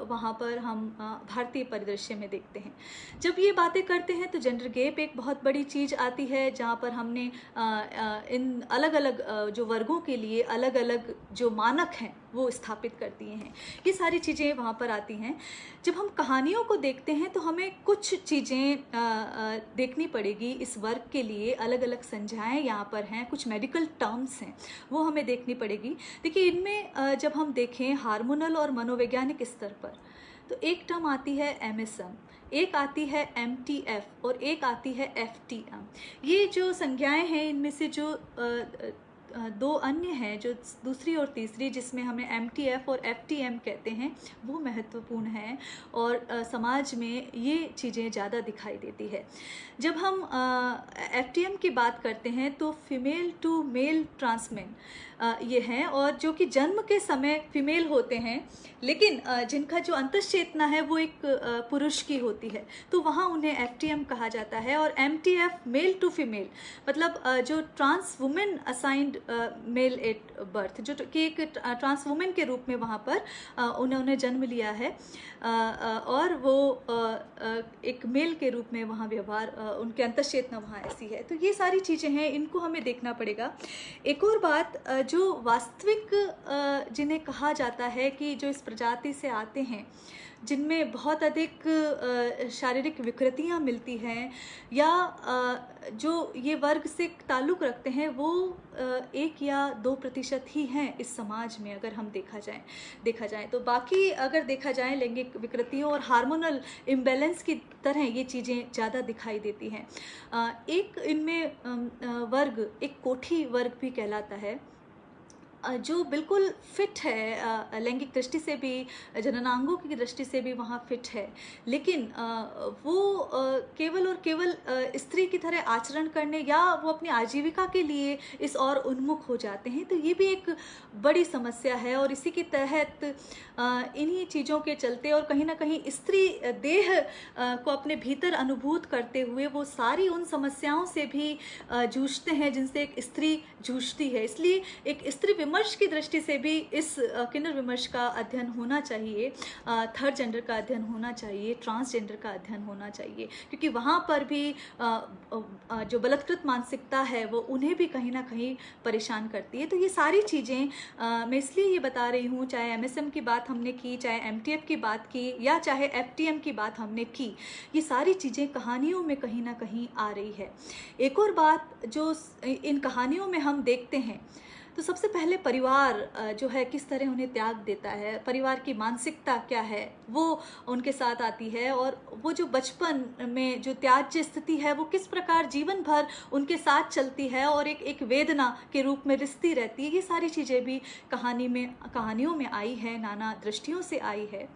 S1: वहाँ पर हम भारतीय परिदृश्य में देखते हैं। जब ये बातें करते हैं तो जेंडर गैप एक बहुत बड़ी चीज़ आती है, जहाँ पर हमने इन अलग अलग जो वर्गों के लिए अलग अलग जो मानक हैं वो स्थापित कर दिए हैं। ये सारी चीज़ें वहाँ पर आती हैं। जब हम कहानियों को देखते हैं तो हमें कुछ चीज़ें देखनी पड़ेगी इस वर्ग के लिए। अलग अलग संज्ञाएं यहाँ पर हैं, कुछ मेडिकल टर्म्स हैं वो हमें देखनी पड़ेगी। देखिए इनमें जब हम देखें हार्मोनल और मनोवैज्ञानिक स्तर पर, तो एक टर्म आती है MSM, एक आती है MTF और एक आती है FTM। ये जो संज्ञाएं हैं इनमें से जो दो अन्य हैं, जो दूसरी और तीसरी, जिसमें हमें MTF और FTM कहते हैं, वो महत्वपूर्ण हैं और समाज में ये चीज़ें ज़्यादा दिखाई देती है। जब हम FTM की बात करते हैं तो फीमेल टू मेल ट्रांसमेन ये हैं, और जो कि जन्म के समय फीमेल होते हैं, लेकिन जिनका जो अंतश्चेतना है वो एक पुरुष की होती है, तो वहाँ उन्हें FTM कहा जाता है। और MTF मेल टू फीमेल, मतलब जो trans women assigned male at birth, जो कि एक ट्रांस वुमेन के रूप में वहाँ पर उन्होंने जन्म लिया है और वो एक मेल के रूप में वहाँ व्यवहार, उनके अंतश्चेतना वहाँ ऐसी है। तो ये सारी चीज़ें हैं, इनको हमें देखना पड़ेगा। एक और बात, जो वास्तविक जिन्हें कहा जाता है कि जो इस प्रजाति से आते हैं, जिनमें बहुत अधिक शारीरिक विकृतियाँ मिलती हैं, या जो ये वर्ग से ताल्लुक़ रखते हैं, वो 1 या 2% ही हैं इस समाज में, अगर हम देखा जाए तो। बाकी अगर देखा जाए लैंगिक विकृतियों और हार्मोनल इम्बैलेंस की तरह ये चीज़ें ज़्यादा दिखाई देती हैं। एक इनमें वर्ग, एक कोठी वर्ग भी कहलाता है। जो बिल्कुल फिट है लैंगिक दृष्टि से भी, जननांगों की दृष्टि से भी वहाँ फिट है, लेकिन वो केवल और केवल स्त्री की तरह आचरण करने या वो अपनी आजीविका के लिए इस और उन्मुख हो जाते हैं, तो ये भी एक बड़ी समस्या है। और इसी के तहत इन्हीं चीज़ों के चलते और कहीं ना कहीं स्त्री देह को अपने भीतर अनुभूत करते हुए वो सारी उन समस्याओं से भी जूझते हैं जिनसे एक स्त्री जूझती है। इसलिए एक स्त्री विमर्श की दृष्टि से भी इस किन्नर विमर्श का अध्ययन होना चाहिए, थर्ड जेंडर का अध्ययन होना चाहिए, ट्रांसजेंडर का अध्ययन होना चाहिए, क्योंकि वहाँ पर भी जो बलात्कृत मानसिकता है वो उन्हें भी कहीं ना कहीं परेशान करती है। तो ये सारी चीज़ें मैं इसलिए ये बता रही हूँ, चाहे एमएसएम की बात हमने की, चाहे एमटीएफ की बात की, या चाहे एफटीएम की बात हमने की, ये सारी चीज़ें कहानियों में कहीं ना कहीं आ रही है। एक और बात जो इन कहानियों में हम देखते हैं, तो सबसे पहले परिवार जो है किस तरह उन्हें त्याग देता है, परिवार की मानसिकता क्या है वो उनके साथ आती है, और वो जो बचपन में जो त्याज्य स्थिति है वो किस प्रकार जीवन भर उनके साथ चलती है और एक वेदना के रूप में रिश्ती रहती है। ये सारी चीज़ें भी कहानियों में आई है, नाना दृष्टियों से आई है।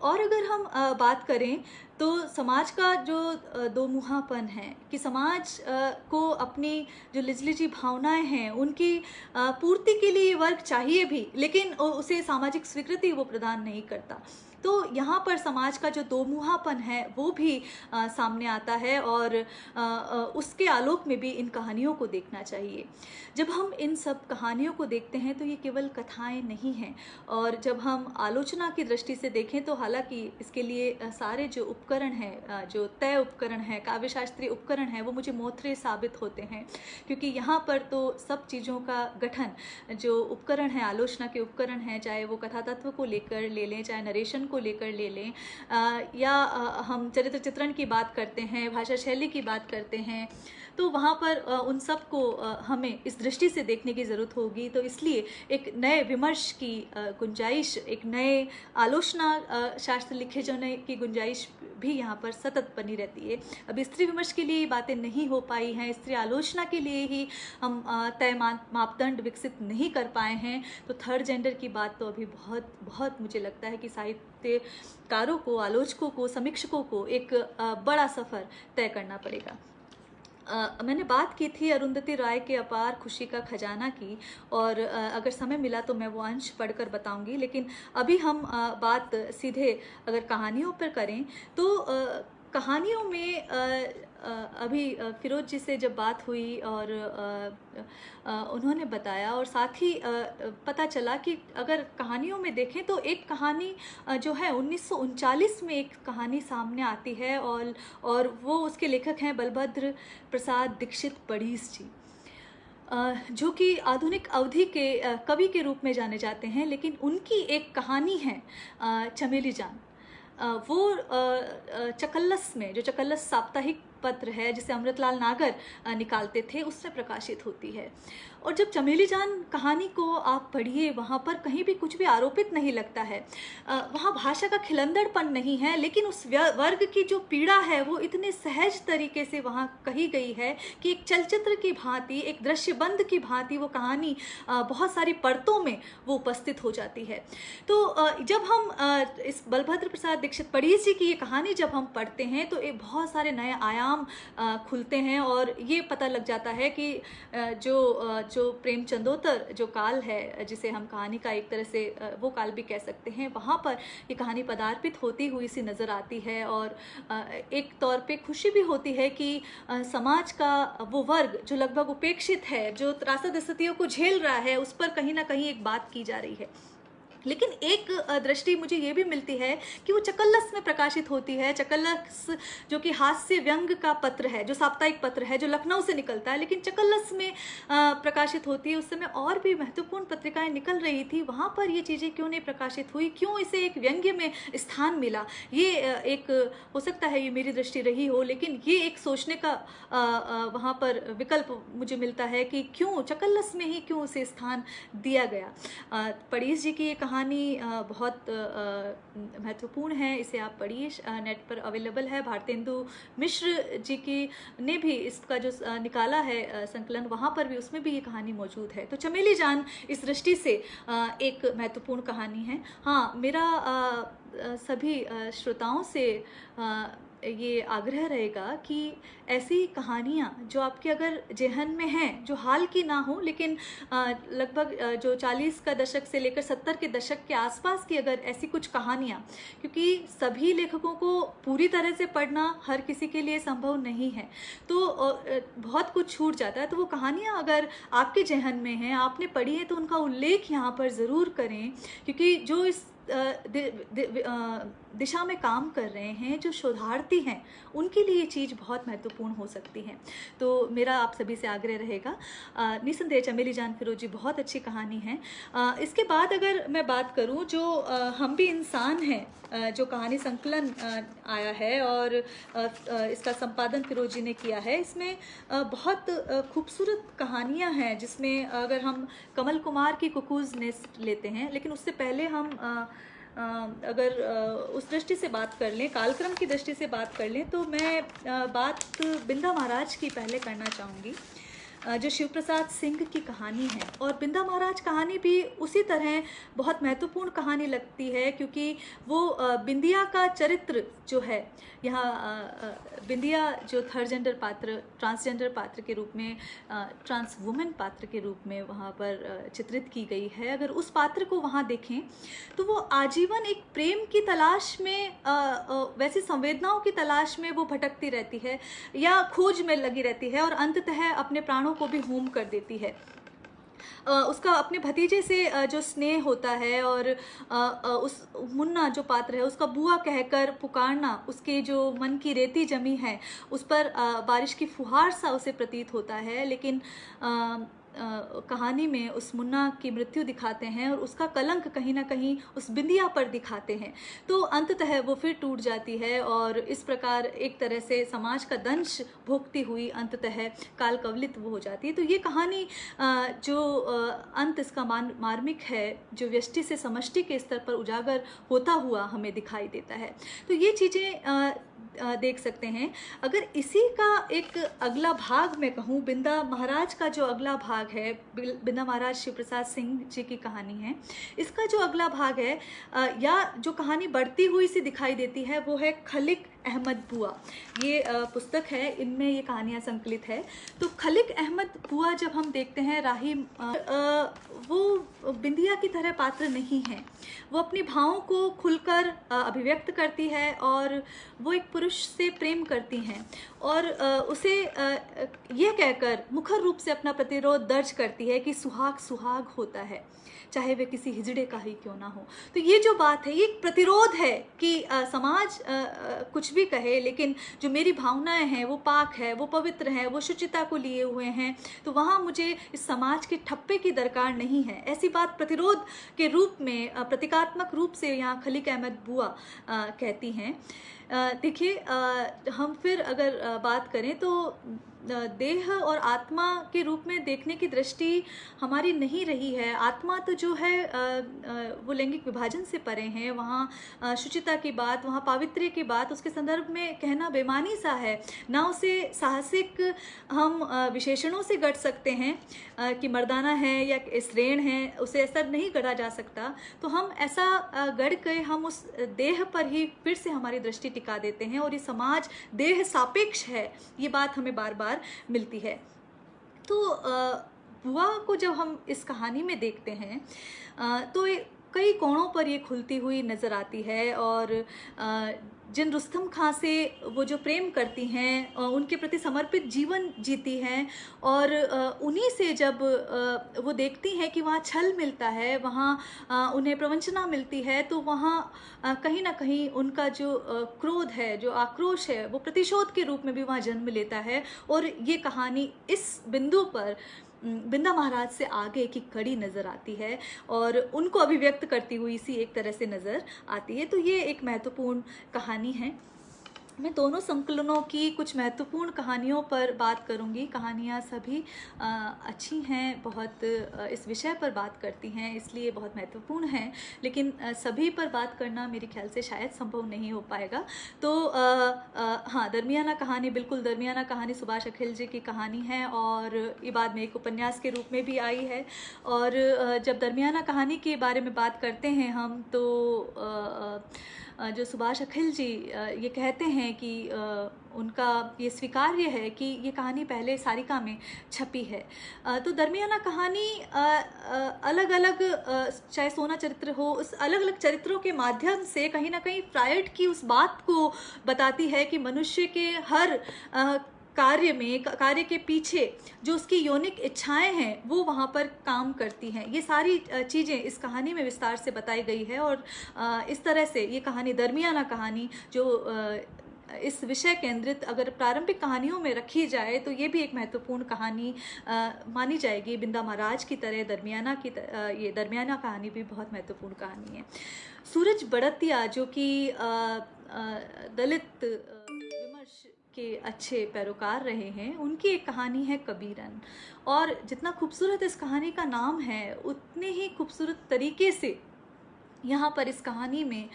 S1: और अगर हम बात करें तो समाज का जो दो मुहापन है कि समाज को अपनी जो निजी भावनाएं हैं उनकी पूर्ति के लिए ये वर्ग चाहिए भी, लेकिन उसे सामाजिक स्वीकृति वो प्रदान नहीं करता। तो यहाँ पर समाज का जो दोमुहापन है वो भी सामने आता है, और उसके आलोक में भी इन कहानियों को देखना चाहिए। जब हम इन सब कहानियों को देखते हैं तो ये केवल कथाएं नहीं हैं, और जब हम आलोचना की दृष्टि से देखें तो हालांकि इसके लिए सारे जो उपकरण हैं, जो तय उपकरण हैं, काव्यशास्त्रीय उपकरण हैं, वो मुझे मोथरे साबित होते हैं, क्योंकि यहाँ पर तो सब चीज़ों का गठन, जो उपकरण हैं, आलोचना के उपकरण हैं, चाहे वो कथा तत्व को लेकर ले लें, चाहे नरेशन को लेकर ले लें, या हम चरित्र चित्रण की बात करते हैं, भाषा शैली की बात करते हैं, तो वहाँ पर उन सब को हमें इस दृष्टि से देखने की ज़रूरत होगी। तो इसलिए एक नए विमर्श की गुंजाइश, एक नए आलोचना शास्त्र लिखे जाने की गुंजाइश भी यहाँ पर सतत बनी रहती है। अभी स्त्री विमर्श के लिए ये बातें नहीं हो पाई हैं, स्त्री आलोचना के लिए ही हम तय मापदंड विकसित नहीं कर पाए हैं, तो थर्ड जेंडर की बात तो अभी बहुत बहुत मुझे लगता है कि साहित्यकारों को, आलोचकों को, समीक्षकों को एक बड़ा सफ़र तय करना पड़ेगा। मैंने बात की थी अरुंधति राय के अपार खुशी का खजाना की, और अगर समय मिला तो मैं वो अंश पढ़कर बताऊंगी, लेकिन अभी हम बात सीधे अगर कहानियों पर करें तो कहानियों में अभी फिरोज जी से जब बात हुई और उन्होंने बताया, और साथ ही पता चला कि अगर कहानियों में देखें तो एक कहानी जो है 1939 में एक कहानी सामने आती है, और वो उसके लेखक हैं बलभद्र प्रसाद दीक्षित पढ़ीस जी, जो कि आधुनिक अवधि के कवि के रूप में जाने जाते हैं। लेकिन उनकी एक कहानी है चमेली जान, वो चकल्लस में, जो चकल्लस साप्ताहिक पत्र है जिसे अमृतलाल नागर निकालते थे, उससे प्रकाशित होती है। और जब चमेली जान कहानी को आप पढ़िए, वहाँ पर कहीं भी कुछ भी आरोपित नहीं लगता है, वहाँ भाषा का खिलंदड़पन नहीं है, लेकिन उस वर्ग की जो पीड़ा है वो इतने सहज तरीके से वहाँ कही गई है कि एक चलचित्र की भांति, एक दृश्यबंध की भांति वो कहानी बहुत सारी परतों में वो उपस्थित हो जाती है। तो जब हम इस बलभद्र प्रसाद दीक्षित पढ़ीस जी की ये कहानी जब हम पढ़ते हैं तो एक बहुत सारे नए आयाम खुलते हैं, और ये पता लग जाता है कि जो प्रेमचंदोत्तर जो काल है, जिसे हम कहानी का एक तरह से वो काल भी कह सकते हैं, वहाँ पर ये कहानी पदार्पित होती हुई सी नज़र आती है। और एक तौर पे खुशी भी होती है कि समाज का वो वर्ग जो लगभग उपेक्षित है, जो त्रासद स्थितियों को झेल रहा है, उस पर कहीं ना कहीं एक बात की जा रही है। लेकिन एक दृष्टि मुझे ये भी मिलती है कि वो चकल्लस में प्रकाशित होती है। चकल्लस जो कि हास्य व्यंग का पत्र है, जो साप्ताहिक पत्र है, जो लखनऊ से निकलता है, लेकिन चकल्लस में प्रकाशित होती है। उस समय और भी महत्वपूर्ण पत्रिकाएं निकल रही थी, वहाँ पर ये चीज़ें क्यों नहीं प्रकाशित हुई, क्यों इसे एक व्यंग्य में स्थान मिला, ये एक हो सकता है ये मेरी दृष्टि रही हो, लेकिन ये एक सोचने का वहाँ पर विकल्प मुझे मिलता है कि क्यों चकल्लस में ही क्यों उसे स्थान दिया गया। पढ़ीस जी की ये कहानी कहानी बहुत महत्वपूर्ण है, इसे आप पढ़िए, नेट पर अवेलेबल है। भारतेंदु मिश्र जी की ने भी इसका जो निकाला है संकलन, वहाँ पर भी, उसमें भी ये कहानी मौजूद है। तो चमेली जान इस दृष्टि से एक महत्वपूर्ण कहानी है। हाँ, मेरा सभी श्रोताओं से ये आग्रह रहेगा कि ऐसी कहानियाँ जो आपके अगर जेहन में हैं, जो हाल की ना हो, लेकिन लगभग जो 40 का दशक से लेकर 70 के दशक के आसपास की अगर ऐसी कुछ कहानियाँ, क्योंकि सभी लेखकों को पूरी तरह से पढ़ना हर किसी के लिए संभव नहीं है, तो बहुत कुछ छूट जाता है। तो वो कहानियाँ अगर आपके जेहन में हैं, आपने पढ़ी है, तो उनका उल्लेख यहाँ पर ज़रूर करें, क्योंकि जो इस दिशा में काम कर रहे हैं, जो शोधार्थी हैं, उनके लिए ये चीज़ बहुत महत्वपूर्ण हो सकती है। तो मेरा आप सभी से आग्रह रहेगा। निसंदेह चमेली जान फिरोजी बहुत अच्छी कहानी है। इसके बाद अगर मैं बात करूं, जो हम भी इंसान हैं, जो कहानी संकलन आया है और इसका संपादन फिरोजी ने किया है, इसमें बहुत खूबसूरत कहानियां हैं, जिसमें अगर हम कमल कुमार की कुकूज़ नेस्ट लेते हैं, लेकिन उससे पहले हम अगर उस दृष्टि से बात कर लें, कालक्रम की दृष्टि से बात कर लें, तो मैं बात बिंदा महाराज की पहले करना चाहूँगी, जो शिव प्रसाद सिंह की कहानी है। और बिंदा महाराज कहानी भी उसी तरह बहुत महत्वपूर्ण कहानी लगती है, क्योंकि वो बिंदिया का चरित्र जो है, यहाँ बिंदिया जो थर्ड जेंडर पात्र, ट्रांसजेंडर पात्र के रूप में, ट्रांस वुमेन पात्र के रूप में वहाँ पर चित्रित की गई है। अगर उस पात्र को वहाँ देखें तो वो आजीवन एक प्रेम की तलाश में, वैसी संवेदनाओं की तलाश में वो भटकती रहती है या खोज में लगी रहती है, और अंततः अपने प्राणों को भी होम कर देती है। उसका अपने भतीजे से जो स्नेह होता है, और उस मुन्ना जो पात्र है, उसका बुआ कहकर पुकारना, उसके जो मन की रेती जमी है उस पर बारिश की फुहार सा उसे प्रतीत होता है, लेकिन कहानी में उस मुन्ना की मृत्यु दिखाते हैं और उसका कलंक कहीं ना कहीं उस बिंदिया पर दिखाते हैं। तो अंततः वो फिर टूट जाती है, और इस प्रकार एक तरह से समाज का दंश भोगती हुई अंततः काल कवलित वो हो जाती है। तो ये कहानी जो अंत इसका मार्मिक है, जो व्यष्टि से समष्टि के स्तर पर उजागर होता हुआ हमें दिखाई देता है। तो ये चीज़ें देख सकते हैं। अगर इसी का एक अगला भाग मैं कहूँ, बिंदा महाराज का जो अगला भाग है, बिंदा महाराज शिव प्रसाद सिंह जी की कहानी है, इसका जो अगला भाग है, या जो कहानी बढ़ती हुई सी दिखाई देती है, वो है खलिक अहमद बुआ। ये पुस्तक है, इनमें ये कहानियाँ संकलित है। तो खलिक अहमद बुआ जब हम देखते हैं, राही वो बिंदिया की तरह पात्र नहीं है। वो अपनी भावों को खुलकर अभिव्यक्त करती है, और वो एक पुरुष से प्रेम करती हैं, और उसे यह कहकर मुखर रूप से अपना प्रतिरोध दर्ज करती है कि सुहाग सुहाग होता है, चाहे वे किसी हिजड़े का ही क्यों ना हो। तो ये जो बात है, ये एक प्रतिरोध है कि समाज कुछ भी कहे, लेकिन जो मेरी भावनाएं हैं वो पाक है, वो पवित्र है, वो शुचिता को लिए हुए हैं, तो वहाँ मुझे इस समाज के ठप्पे की दरकार नहीं है। ऐसी बात प्रतिरोध के रूप में, प्रतीकात्मक रूप से यहाँ खलिक अहमद बुआ कहती हैं। देखिए, हम फिर अगर बात करें तो देह और आत्मा के रूप में देखने की दृष्टि हमारी नहीं रही है। आत्मा तो जो है वो लैंगिक विभाजन से परे हैं। वहाँ शुचिता की बात, वहाँ पावित्र्य की बात, उसके संदर्भ में कहना बेमानी सा है। ना उसे साहसिक हम विशेषणों से गढ़ सकते हैं कि मर्दाना है या श्रेण है, उसे ऐसा नहीं गढ़ा जा सकता। तो हम ऐसा गढ़ के हम उस देह पर ही फिर से हमारी दृष्टि टिका देते हैं, और ये समाज देह सापेक्ष है, ये बात हमें बार बार मिलती है। तो बुआ को जब हम इस कहानी में देखते हैं तो कई कोणों पर ये खुलती हुई नज़र आती है, और जिन रुस्तम खां से वो जो प्रेम करती हैं, उनके प्रति समर्पित जीवन जीती हैं, और उन्हीं से जब वो देखती हैं कि वहाँ छल मिलता है, वहाँ उन्हें प्रवंचना मिलती है, तो वहाँ कहीं ना कहीं उनका जो क्रोध है, जो आक्रोश है, वो प्रतिशोध के रूप में भी वहाँ जन्म लेता है। और ये कहानी इस बिंदु पर बिंदा महाराज से आगे की कड़ी नज़र आती है, और उनको अभिव्यक्त करती हुई सी एक तरह से नज़र आती है। तो ये एक महत्वपूर्ण कहानी है। मैं दोनों संकलनों की कुछ महत्वपूर्ण कहानियों पर बात करूंगी। कहानियाँ सभी अच्छी हैं, बहुत इस विषय पर बात करती हैं, इसलिए बहुत महत्वपूर्ण हैं, लेकिन सभी पर बात करना मेरे ख्याल से शायद संभव नहीं हो पाएगा। तो हाँ, दरमियाना कहानी, बिल्कुल दरमियाना कहानी सुभाष अखिल जी की कहानी है और ये बाद में एक उपन्यास के रूप में भी आई है। और जब दरमियाना कहानी के बारे में बात करते हैं हम, तो जो सुभाष अखिल जी ये कहते हैं कि उनका ये स्वीकार्य है कि ये कहानी पहले सारिका में छपी है। तो दरमियाना कहानी अलग अलग, चाहे सोना चरित्र हो, उस अलग अलग चरित्रों के माध्यम से कहीं ना कहीं फ्रायड की उस बात को बताती है कि मनुष्य के हर कार्य के पीछे जो उसकी यौनिक इच्छाएं हैं वो वहाँ पर काम करती हैं। ये सारी चीज़ें इस कहानी में विस्तार से बताई गई है और इस तरह से ये कहानी, दरमियाना कहानी, जो इस विषय केंद्रित अगर प्रारंभिक कहानियों में रखी जाए तो ये भी एक महत्वपूर्ण कहानी मानी जाएगी। बिंदा महाराज की तरह ये दरमियाना कहानी भी बहुत महत्वपूर्ण कहानी है। सूरज बड़तिया, जो कि दलित विमर्श के अच्छे पैरोकार रहे हैं, उनकी एक कहानी है कबीरन। और जितना खूबसूरत इस कहानी का नाम है, उतने ही खूबसूरत तरीके से यहाँ पर इस कहानी में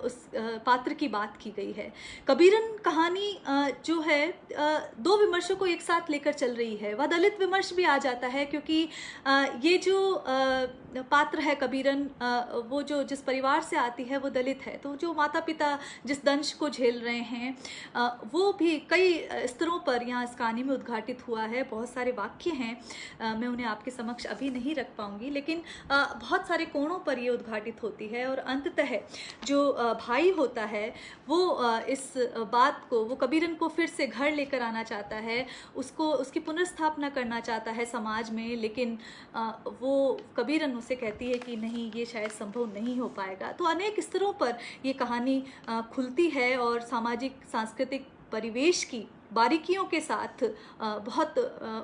S1: उस पात्र की बात की गई है। कबीरन कहानी जो है दो विमर्शों को एक साथ लेकर चल रही है। वह दलित विमर्श भी आ जाता है, क्योंकि ये जो पात्र है कबीरन, वो जो जिस परिवार से आती है वो दलित है। तो जो माता पिता जिस दंश को झेल रहे हैं, वो भी कई स्तरों पर यहाँ इस कहानी में उद्घाटित हुआ है। बहुत सारे वाक्य हैं, मैं उन्हें आपके समक्ष अभी नहीं रख पाऊंगी, लेकिन बहुत सारे कोणों पर ये उद्घाटित होती है। और अंततः जो भाई होता है वो इस बात को, वो कबीरन को फिर से घर लेकर आना चाहता है, उसकी पुनर्स्थापना करना चाहता है समाज में, लेकिन वो कबीरन उसे कहती है कि नहीं, ये शायद संभव नहीं हो पाएगा। तो अनेक स्तरों पर ये कहानी खुलती है और सामाजिक सांस्कृतिक परिवेश की बारीकियों के साथ बहुत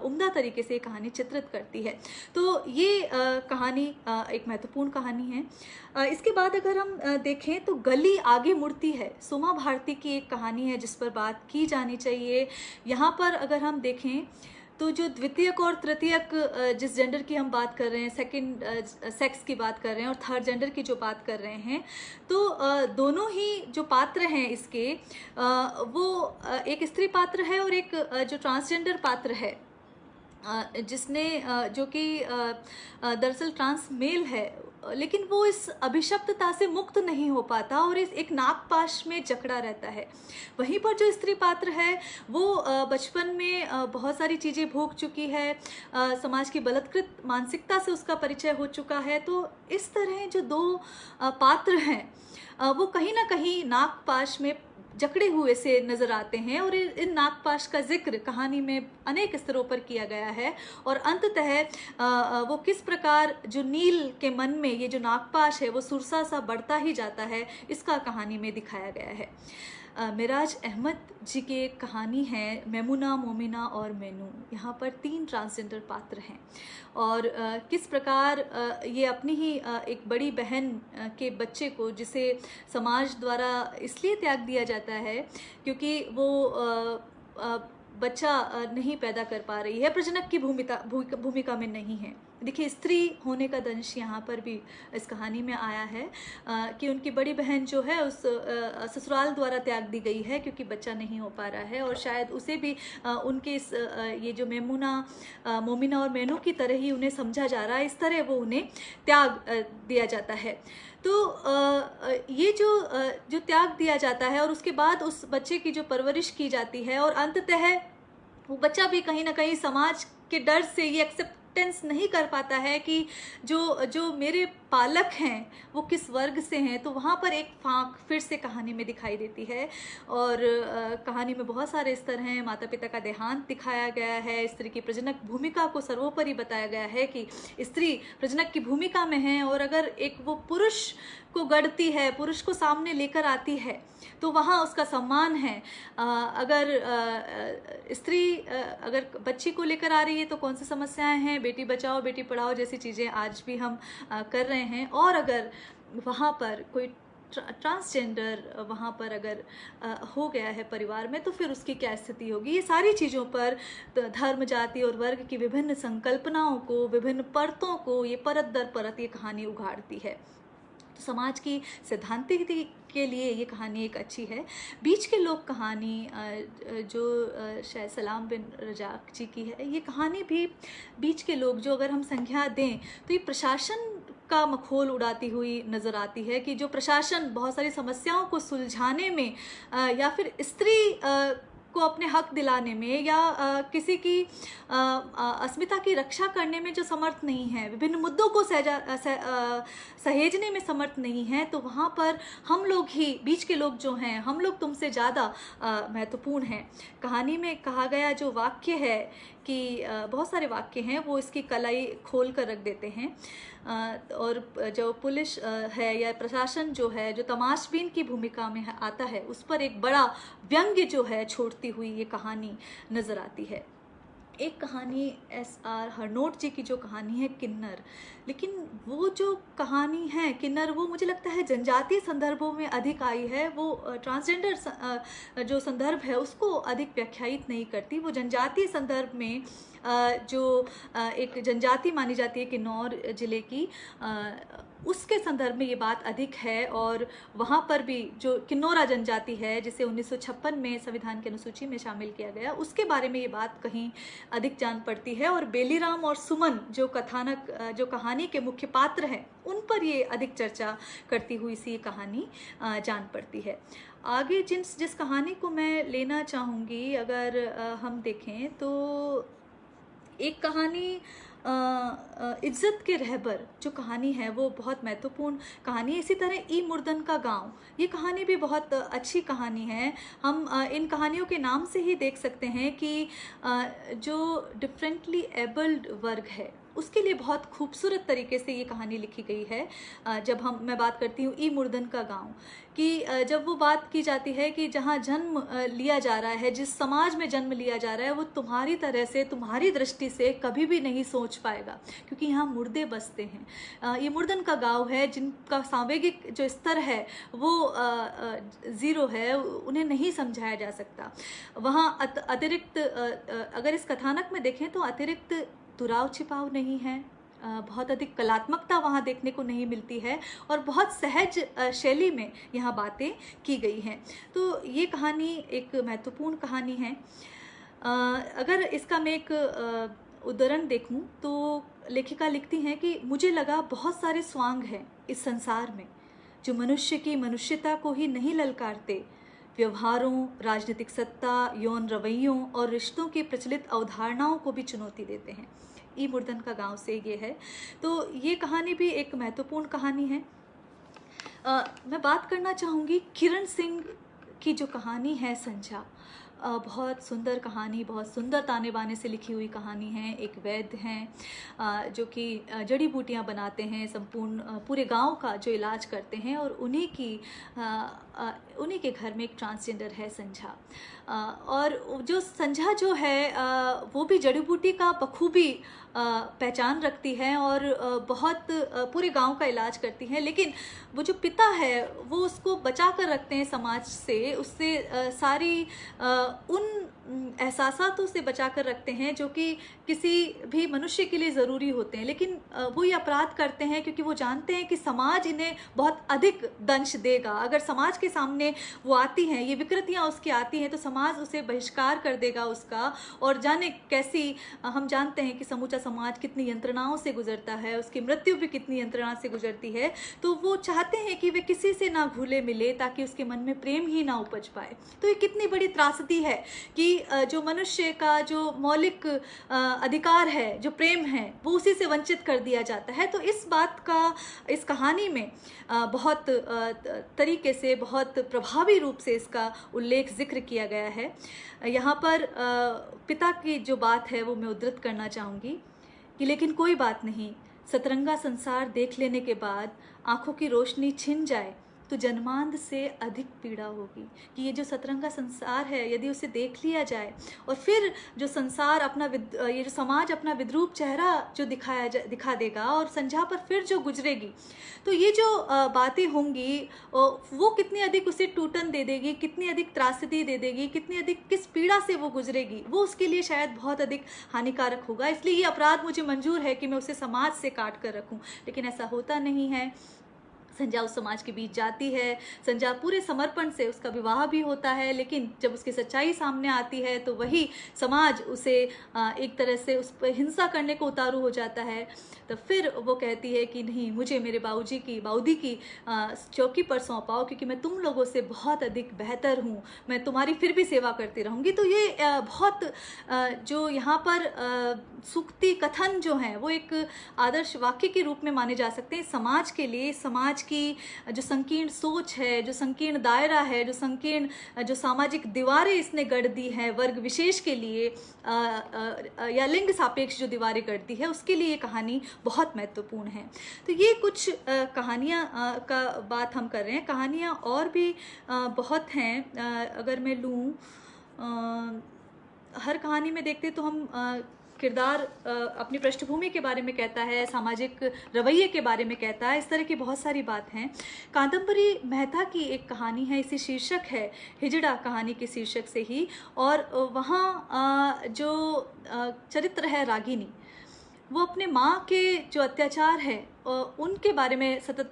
S1: उम्दा तरीके से ये कहानी चित्रित करती है। तो ये कहानी एक महत्वपूर्ण कहानी है। इसके बाद अगर हम देखें तो गली आगे मुड़ती है, सोमा भारती की एक कहानी है जिस पर बात की जानी चाहिए। यहाँ पर अगर हम देखें तो जो द्वितीयक और तृतीयक, जिस जेंडर की हम बात कर रहे हैं, सेकंड सेक्स की बात कर रहे हैं और थर्ड जेंडर की जो बात कर रहे हैं, तो दोनों ही जो पात्र हैं इसके, वो एक स्त्री पात्र है और एक जो ट्रांसजेंडर पात्र है, जिसने जो कि दरअसल ट्रांस मेल है, लेकिन वो इस अभिशप्तता से मुक्त नहीं हो पाता और इस एक नागपाश में जकड़ा रहता है। वहीं पर जो स्त्री पात्र है वो बचपन में बहुत सारी चीज़ें भोग चुकी है, समाज की बलात्कृत मानसिकता से उसका परिचय हो चुका है। तो इस तरह जो दो पात्र हैं वो कहीं ना कहीं नागपाश में जकड़े हुए से नजर आते हैं और इन नागपाश का जिक्र कहानी में अनेक स्तरों पर किया गया है। और अंततः वो किस प्रकार जो नील के मन में ये जो नागपाश है वो सुरसा सा बढ़ता ही जाता है, इसका कहानी में दिखाया गया है। मिराज अहमद जी की एक कहानी है मेमुना, मोमिना और मेनू। यहाँ पर 3 ट्रांसजेंडर पात्र हैं और किस प्रकार ये अपनी ही एक बड़ी बहन के बच्चे को, जिसे समाज द्वारा इसलिए त्याग दिया जाता है क्योंकि वो बच्चा नहीं पैदा कर पा रही है, प्रजनक की भूमिका में नहीं है। देखिए, स्त्री होने का दंश यहाँ पर भी इस कहानी में आया है कि उनकी बड़ी बहन जो है उस ससुराल द्वारा त्याग दी गई है क्योंकि बच्चा नहीं हो पा रहा है, और शायद उसे भी उनके ये जो मेमुना, मोमिना और मेनू की तरह ही उन्हें समझा जा रहा है, इस तरह वो उन्हें त्याग दिया जाता है। तो ये जो त्याग दिया जाता है और उसके बाद उस बच्चे की जो परवरिश की जाती है, और अंततः वो बच्चा भी कहीं ना कहीं समाज के डर से ये एक्सेप्टेंस नहीं कर पाता है कि जो मेरे पालक हैं वो किस वर्ग से हैं। तो वहाँ पर एक फांक फिर से कहानी में दिखाई देती है और कहानी में बहुत सारे स्तर हैं। माता पिता का देहांत दिखाया गया है, स्त्री की प्रजनक भूमिका को सर्वोपरि बताया गया है कि स्त्री प्रजनक की भूमिका में है, और अगर एक वो पुरुष को गढ़ती है, पुरुष को सामने लेकर आती है, तो वहाँ उसका सम्मान है। अगर स्त्री अगर बच्ची को लेकर आ रही है तो कौन सी समस्याएं हैं, बेटी बचाओ बेटी पढ़ाओ जैसी चीज़ें आज भी हम कर रहे हैं। और अगर वहाँ पर कोई ट्रांसजेंडर वहाँ पर अगर हो गया है परिवार में, तो फिर उसकी क्या स्थिति होगी। ये सारी चीज़ों पर धर्म, जाति और वर्ग की विभिन्न संकल्पनाओं को, विभिन्न परतों को ये परत दर परत ये कहानी उघाड़ती है। तो समाज की सैद्धांतिकता के लिए ये कहानी एक अच्छी है। बीच के लोग कहानी जो शायद सलाम बिन रजाक जी की है, ये कहानी भी बीच के लोग, जो अगर हम संज्ञा दें तो ये प्रशासन का मखौल उड़ाती हुई नज़र आती है कि जो प्रशासन बहुत सारी समस्याओं को सुलझाने में या फिर स्त्री को अपने हक दिलाने में या किसी की अस्मिता की रक्षा करने में जो समर्थ नहीं है, विभिन्न मुद्दों को सहेजने में समर्थ नहीं है, तो वहाँ पर हम लोग ही, बीच के लोग जो हैं, हम लोग तुमसे ज़्यादा महत्वपूर्ण हैं। कहानी में कहा गया जो वाक्य है कि बहुत सारे वाक्य हैं, वो इसकी कलाई खोल कर रख देते हैं। और जो पुलिस है या प्रशासन जो है, जो तमाशबीन की भूमिका में आता है, उस पर एक बड़ा व्यंग्य जो है छोड़ती हुई ये कहानी नज़र आती है। एक कहानी S.R. हरनोट जी की जो कहानी है किन्नर, लेकिन वो जो कहानी है किन्नर, वो मुझे लगता है जनजातीय संदर्भों में अधिक आई है। वो ट्रांसजेंडर जो संदर्भ है उसको अधिक व्याख्यायित नहीं करती। वो जनजातीय संदर्भ में जो एक जनजाति मानी जाती है किन्नौर जिले की, उसके संदर्भ में ये बात अधिक है। और वहाँ पर भी जो किन्नौरा जनजाति है, जिसे 1956 में संविधान की अनुसूची में शामिल किया गया, उसके बारे में ये बात कहीं अधिक जान पड़ती है। और बेलीराम और सुमन जो कथानक, जो कहानी के मुख्य पात्र हैं, उन पर ये अधिक चर्चा करती हुई सी कहानी जान पड़ती है। आगे जिस कहानी को मैं लेना चाहूँगी, अगर हम देखें तो एक कहानी इज्जत के रहबर जो कहानी है, वो बहुत महत्वपूर्ण कहानी है। इसी तरह ई मुर्दन का गांव, ये कहानी भी बहुत अच्छी कहानी है। हम इन कहानियों के नाम से ही देख सकते हैं कि जो डिफरेंटली एबल्ड वर्ग है, उसके लिए बहुत खूबसूरत तरीके से ये कहानी लिखी गई है। जब मैं बात करती हूँ ई मुर्दन का गांव कि जब वो बात की जाती है कि जहाँ जन्म लिया जा रहा है, जिस समाज में जन्म लिया जा रहा है, वो तुम्हारी तरह से, तुम्हारी दृष्टि से कभी भी नहीं सोच पाएगा, क्योंकि यहाँ मुर्दे बसते हैं। ये मुर्दन का गांव है जिनका सांवेगिक जो स्तर है वो ज़ीरो है, उन्हें नहीं समझाया जा सकता। वहाँ अतिरिक्त अगर इस कथानक में देखें तो अतिरिक्त दुराव छिपाव नहीं है, बहुत अधिक कलात्मकता वहाँ देखने को नहीं मिलती है, और बहुत सहज शैली में यहाँ बातें की गई हैं। तो ये कहानी एक महत्वपूर्ण कहानी है। अगर इसका मैं एक उदाहरण देखूं तो लेखिका लिखती हैं कि मुझे लगा बहुत सारे स्वांग हैं इस संसार में जो मनुष्य की मनुष्यता को ही नहीं ललकारते, व्यवहारों, राजनीतिक सत्ता, यौन रवैयों और रिश्तों की प्रचलित अवधारणाओं को भी चुनौती देते हैं। ई मुर्दन का गांव से ये है। तो ये कहानी भी एक महत्वपूर्ण कहानी है। मैं बात करना चाहूँगी किरण सिंह की जो कहानी है संझा, बहुत सुंदर कहानी, बहुत सुंदर ताने बाने से लिखी हुई कहानी है। एक वैद्य हैं जो कि जड़ी बूटियां बनाते हैं, संपूर्ण पूरे गांव का जो इलाज करते हैं, और उन्हीं के घर में एक ट्रांसजेंडर है संझा। और जो संझा जो है वो भी जड़ी बूटी का बखूबी पहचान रखती है और बहुत पूरे गांव का इलाज करती हैं। लेकिन वो जो पिता है वो उसको बचा कर रखते हैं समाज से, उससे सारी उन एहसासातों से बचा कर रखते हैं जो कि किसी भी मनुष्य के लिए ज़रूरी होते हैं। लेकिन वो ये अपराध करते हैं क्योंकि वो जानते हैं कि समाज इन्हें बहुत अधिक दंश देगा। अगर समाज के सामने वो आती हैं, ये विकृतियाँ उसकी आती हैं, तो समाज उसे बहिष्कार कर देगा उसका। और जाने कैसी, हम जानते हैं कि समूचा समाज कितनी यंत्रणाओं से गुजरता है, उसकी मृत्यु भी कितनी यंत्रणा से गुजरती है। तो वो चाहते हैं कि वे किसी से ना घुले मिले ताकि उसके मन में प्रेम ही ना उपज पाए। तो ये कितनी बड़ी त्रासदी है कि जो मनुष्य का जो मौलिक अधिकार है, जो प्रेम है, वो उसी से वंचित कर दिया जाता है। तो इस बात का इस कहानी में बहुत तरीके से, बहुत प्रभावी रूप से इसका उल्लेख जिक्र किया गया है। यहाँ पर पिता की जो बात है वो मैं उद्धृत करना चाहूँगी कि लेकिन कोई बात नहीं, सतरंगा संसार देख लेने के बाद आँखों की रोशनी छिन जाए तो जन्मांध से अधिक पीड़ा होगी। कि ये जो सतरंगा संसार है, यदि उसे देख लिया जाए और फिर जो संसार अपना ये जो समाज अपना विद्रूप चेहरा जो दिखा देगा और संध्या पर फिर जो गुजरेगी, तो ये जो बातें होंगी वो कितनी अधिक उसे टूटन दे देगी, कितनी अधिक त्रासदी दे देगी, कितनी अधिक किस पीड़ा से वो गुजरेगी, वो उसके लिए शायद बहुत अधिक हानिकारक होगा। इसलिए ये अपराध मुझे मंजूर है कि मैं उसे समाज से काट कर रखूं, लेकिन ऐसा होता नहीं है। संध्या उस समाज के बीच जाती है, संध्या पूरे समर्पण से उसका विवाह भी होता है, लेकिन जब उसकी सच्चाई सामने आती है तो वही समाज उसे एक तरह से उस पर हिंसा करने को उतारू हो जाता है। तो फिर वो कहती है कि नहीं, मुझे मेरे बाऊदी की चौकी पर सौंपाओ, क्योंकि मैं तुम लोगों से बहुत अधिक बेहतर हूँ, मैं तुम्हारी फिर भी सेवा करती रहूँगी। तो ये बहुत जो यहाँ पर सूक्ति कथन जो हैं वो एक आदर्श वाक्य के रूप में माने जा सकते हैं समाज के लिए। समाज की जो संकीर्ण सोच है, जो संकीर्ण दायरा है, जो संकीर्ण जो सामाजिक दीवारें इसने गढ़ दी हैं वर्ग विशेष के लिए, या लिंग सापेक्ष जो दीवारें गढ़ दी है, उसके लिए ये कहानी बहुत महत्वपूर्ण है। तो ये कुछ कहानियाँ का बात हम कर रहे हैं। कहानियाँ और भी बहुत हैं। अगर मैं लूँ, हर कहानी में देखते तो हम किरदार अपनी पृष्ठभूमि के बारे में कहता है, सामाजिक रवैये के बारे में कहता है, इस तरह की बहुत सारी बात हैं। कादम्बरी मेहता की एक कहानी है, इसी शीर्षक है हिजड़ा कहानी के शीर्षक से ही, और वहाँ जो चरित्र है रागिनी, वो अपने माँ के जो अत्याचार है उनके बारे में सतत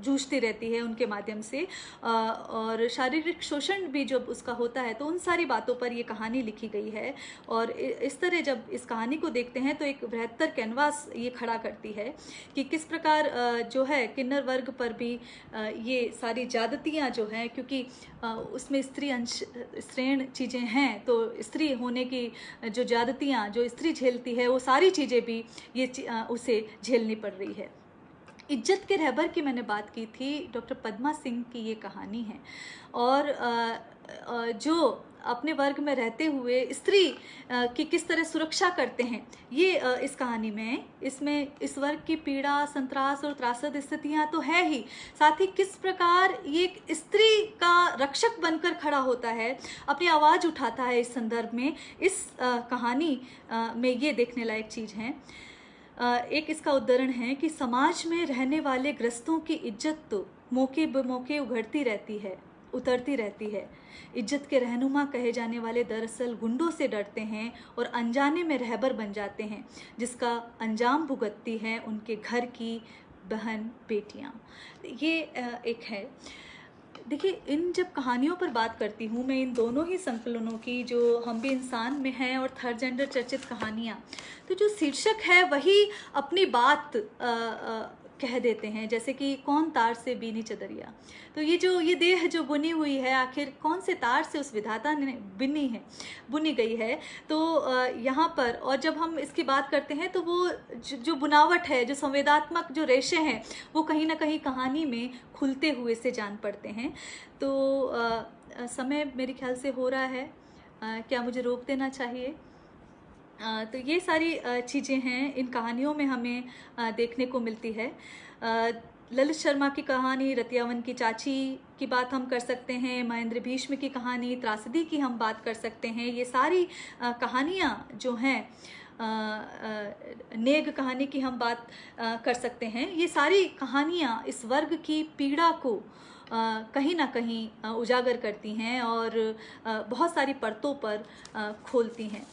S1: जूझती रहती है उनके माध्यम से, और शारीरिक शोषण भी जब उसका होता है, तो उन सारी बातों पर ये कहानी लिखी गई है। और इस तरह जब इस कहानी को देखते हैं तो एक बृहत्तर कैनवास ये खड़ा करती है कि किस प्रकार जो है किन्नर वर्ग पर भी ये सारी ज्यादतियाँ जो हैं, क्योंकि उसमें स्त्री अंश श्रेण चीज़ें हैं, तो स्त्री होने की जो ज्यादतियाँ जो स्त्री झेलती है, वो सारी चीज़ें भी ये उसे झेलनी पड़ रही है। इज्जत के रहबर की मैंने बात की थी, डॉक्टर पद्मा सिंह की ये कहानी है, और जो अपने वर्ग में रहते हुए स्त्री की किस तरह सुरक्षा करते हैं, ये इस कहानी में, इसमें इस वर्ग की पीड़ा, संत्रास और त्रासद स्थितियाँ तो है ही, साथ ही किस प्रकार ये एक स्त्री का रक्षक बनकर खड़ा होता है, अपनी आवाज़ उठाता है। इस संदर्भ में इस कहानी में ये देखने लायक चीज़ है। एक इसका उदाहरण है कि समाज में रहने वाले ग्रस्तों की इज्जत तो मौके बमौके उतरती रहती है। इज्जत के रहनुमा कहे जाने वाले दरअसल गुंडों से डरते हैं और अनजाने में रहबर बन जाते हैं, जिसका अंजाम भुगतती हैं उनके घर की बहन बेटियां। ये एक है। देखिए, इन जब कहानियों पर बात करती हूँ मैं, इन दोनों ही संकलनों की, जो हम भी इंसान में हैं और थर्ड जेंडर चर्चित कहानियाँ, तो जो शीर्षक है वही अपनी बात कह देते हैं। जैसे कि कौन तार से बीनी चदरिया, तो ये देह जो बुनी हुई है, आखिर कौन से तार से उस विधाता ने बुनी गई है। तो यहाँ पर, और जब हम इसकी बात करते हैं तो वो जो बुनावट है, जो संवेदात्मक जो रेशे हैं, वो कहीं ना कहीं कहानी में खुलते हुए से जान पड़ते हैं। तो समय मेरे ख्याल से हो रहा है, क्या मुझे रोक देना चाहिए? तो ये सारी चीज़ें हैं इन कहानियों में हमें देखने को मिलती है। ललित शर्मा की कहानी रतियावन की चाची की बात हम कर सकते हैं, महेंद्र भीष्म की कहानी त्रासदी की हम बात कर सकते हैं। ये सारी कहानियाँ जो हैं, नेग कहानी की हम बात कर सकते हैं। ये सारी कहानियाँ इस वर्ग की पीड़ा को कहीं ना कहीं उजागर करती हैं और बहुत सारी परतों पर खोलती हैं।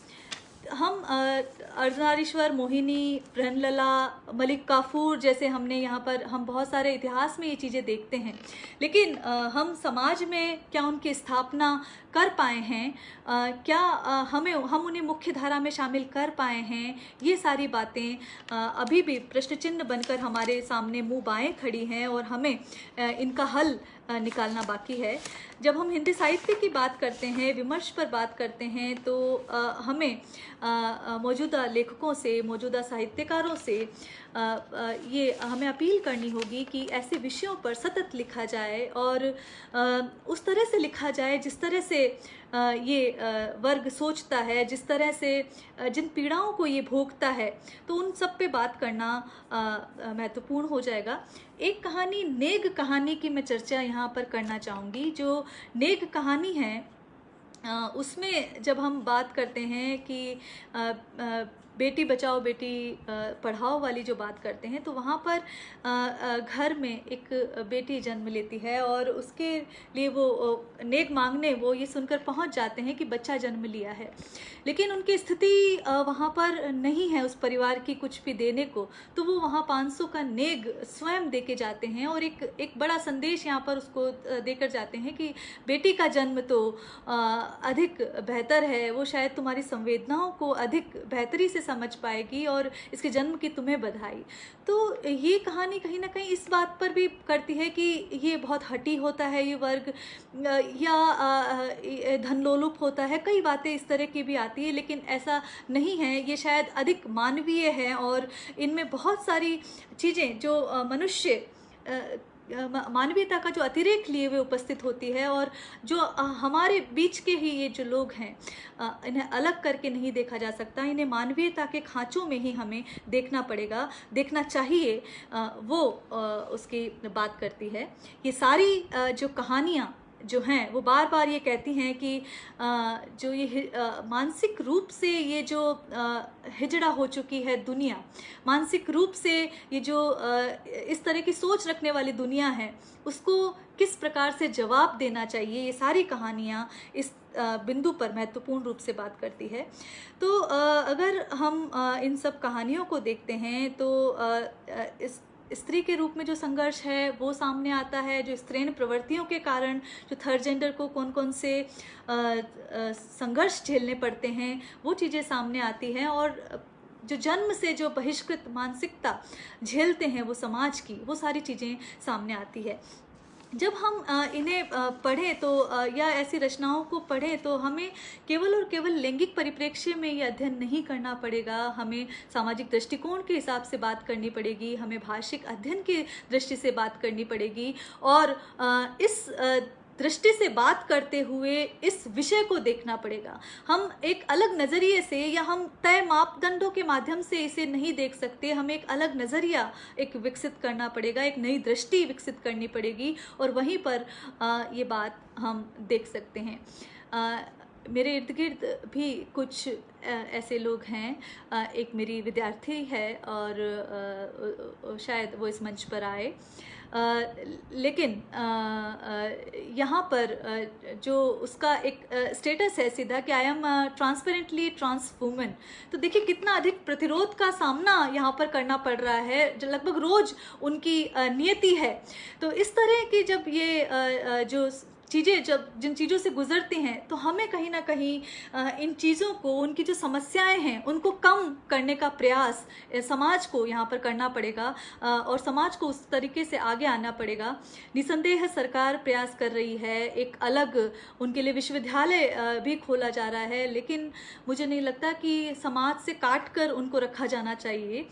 S1: हम अर्धनारीश्वर, मोहिनी, प्रणलला, मलिक काफूर जैसे हमने यहाँ पर हम बहुत सारे इतिहास में ये चीज़ें देखते हैं, लेकिन हम समाज में क्या उनकी स्थापना कर पाए हैं, क्या हम उन्हें मुख्य धारा में शामिल कर पाए हैं, ये सारी बातें अभी भी प्रश्न चिन्ह बनकर हमारे सामने मुंह बाएं खड़ी हैं और हमें इनका हल निकालना बाकी है। जब हम हिंदी साहित्य की बात करते हैं, विमर्श पर बात करते हैं, तो हमें मौजूदा लेखकों से, मौजूदा साहित्यकारों से ये हमें अपील करनी होगी कि ऐसे विषयों पर सतत लिखा जाए और उस तरह से लिखा जाए जिस तरह से ये वर्ग सोचता है, जिस तरह से जिन पीड़ाओं को ये भोगता है, तो उन सब पे बात करना महत्वपूर्ण हो जाएगा। एक कहानी नेग कहानी की मैं चर्चा यहाँ पर करना चाहूँगी। जो नेग कहानी है उसमें जब हम बात करते हैं कि बेटी बचाओ बेटी पढ़ाओ वाली जो बात करते हैं, तो वहाँ पर घर में एक बेटी जन्म लेती है और उसके लिए वो नेक मांगने वो ये सुनकर पहुँच जाते हैं कि बच्चा जन्म लिया है। लेकिन उनकी स्थिति वहाँ पर नहीं है उस परिवार की कुछ भी देने को, तो वो वहाँ 500 का नेग स्वयं दे के जाते हैं और एक बड़ा संदेश यहाँ पर उसको देकर जाते हैं कि बेटी का जन्म तो अधिक बेहतर है, वो शायद तुम्हारी संवेदनाओं को अधिक बेहतरी से समझ पाएगी और इसके जन्म की तुम्हें बधाई। तो ये कहानी कहीं ना कहीं इस बात पर भी करती है कि ये बहुत हठी होता है ये वर्ग, या धनलोलुप होता है, कई बातें इस तरह की भी आती है, लेकिन ऐसा नहीं है। ये शायद अधिक मानवीय है और इनमें बहुत सारी चीज़ें जो मनुष्य मानवीयता का जो अतिरेक लिए हुए उपस्थित होती है और जो हमारे बीच के ही ये जो लोग हैं, इन्हें अलग करके नहीं देखा जा सकता, इन्हें मानवीयता के खांचों में ही हमें देखना पड़ेगा, देखना चाहिए, वो उसकी बात करती है। ये सारी जो कहानियाँ जो हैं वो बार बार ये कहती हैं कि जो ये मानसिक रूप से ये जो हिजड़ा हो चुकी है दुनिया, मानसिक रूप से ये जो इस तरह की सोच रखने वाली दुनिया है, उसको किस प्रकार से जवाब देना चाहिए, ये सारी कहानियाँ इस बिंदु पर महत्वपूर्ण रूप से बात करती है। तो अगर हम इन सब कहानियों को देखते हैं तो इस स्त्री के रूप में जो संघर्ष है वो सामने आता है, जो स्त्रीण प्रवृत्तियों के कारण जो थर्ड जेंडर को कौन कौन से संघर्ष झेलने पड़ते हैं वो चीज़ें सामने आती हैं, और जो जन्म से जो बहिष्कृत मानसिकता झेलते हैं वो समाज की, वो सारी चीज़ें सामने आती है। जब हम इन्हें पढ़ें तो या ऐसी रचनाओं को पढ़ें तो हमें केवल और केवल लैंगिक परिप्रेक्ष्य में ये अध्ययन नहीं करना पड़ेगा, हमें सामाजिक दृष्टिकोण के हिसाब से बात करनी पड़ेगी, हमें भाषिक अध्ययन की दृष्टि से बात करनी पड़ेगी, और इस दृष्टि से बात करते हुए इस विषय को देखना पड़ेगा। हम एक अलग नज़रिए से या हम तय मापदंडों के माध्यम से इसे नहीं देख सकते, हमें एक अलग नज़रिया एक विकसित करना पड़ेगा, एक नई दृष्टि विकसित करनी पड़ेगी, और वहीं पर ये बात हम देख सकते हैं। मेरे इर्द गिर्द भी कुछ ऐसे लोग हैं, एक मेरी विद्यार्थी है और शायद वो इस मंच पर आए, लेकिन यहाँ पर जो उसका एक स्टेटस है सीधा कि I am transparently trans woman, तो देखिए कितना अधिक प्रतिरोध का सामना यहाँ पर करना पड़ रहा है, जो लगभग रोज उनकी नियति है। तो इस तरह की जब ये जो चीज़ें जब जिन चीज़ों से गुजरती हैं, तो हमें कहीं ना कहीं इन चीज़ों को, उनकी जो समस्याएं हैं उनको कम करने का प्रयास समाज को यहाँ पर करना पड़ेगा, और समाज को उस तरीके से आगे आना पड़ेगा। निसंदेह सरकार प्रयास कर रही है, एक अलग उनके लिए विश्वविद्यालय भी खोला जा रहा है, लेकिन मुझे नहीं लगता कि समाज से काट कर उनको रखा जाना चाहिए।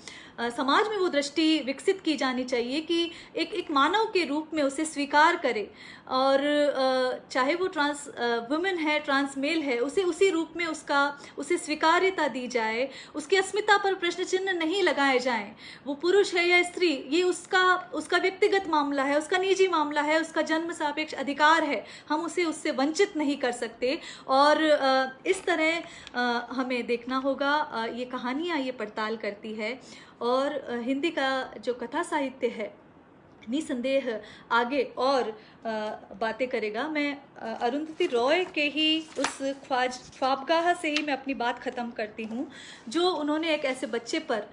S1: समाज में वो दृष्टि विकसित की जानी चाहिए कि एक मानव के रूप में उसे स्वीकार करे, और चाहे वो ट्रांस वुमेन है, ट्रांस मेल है, उसे उसी रूप में उसे स्वीकार्यता दी जाए, उसकी अस्मिता पर प्रश्न चिन्ह नहीं लगाए जाएं। वो पुरुष है या स्त्री, ये उसका व्यक्तिगत मामला है, उसका निजी मामला है, उसका जन्म सापेक्ष अधिकार है, हम उसे उससे वंचित नहीं कर सकते। और इस तरह हमें देखना होगा, ये कहानियाँ ये पड़ताल करती है, और हिंदी का जो कथा साहित्य है निसंदेह आगे और बातें करेगा। मैं अरुंधति रॉय के ही उस ख्वाबगाह से ही मैं अपनी बात ख़त्म करती हूँ, जो उन्होंने एक ऐसे बच्चे पर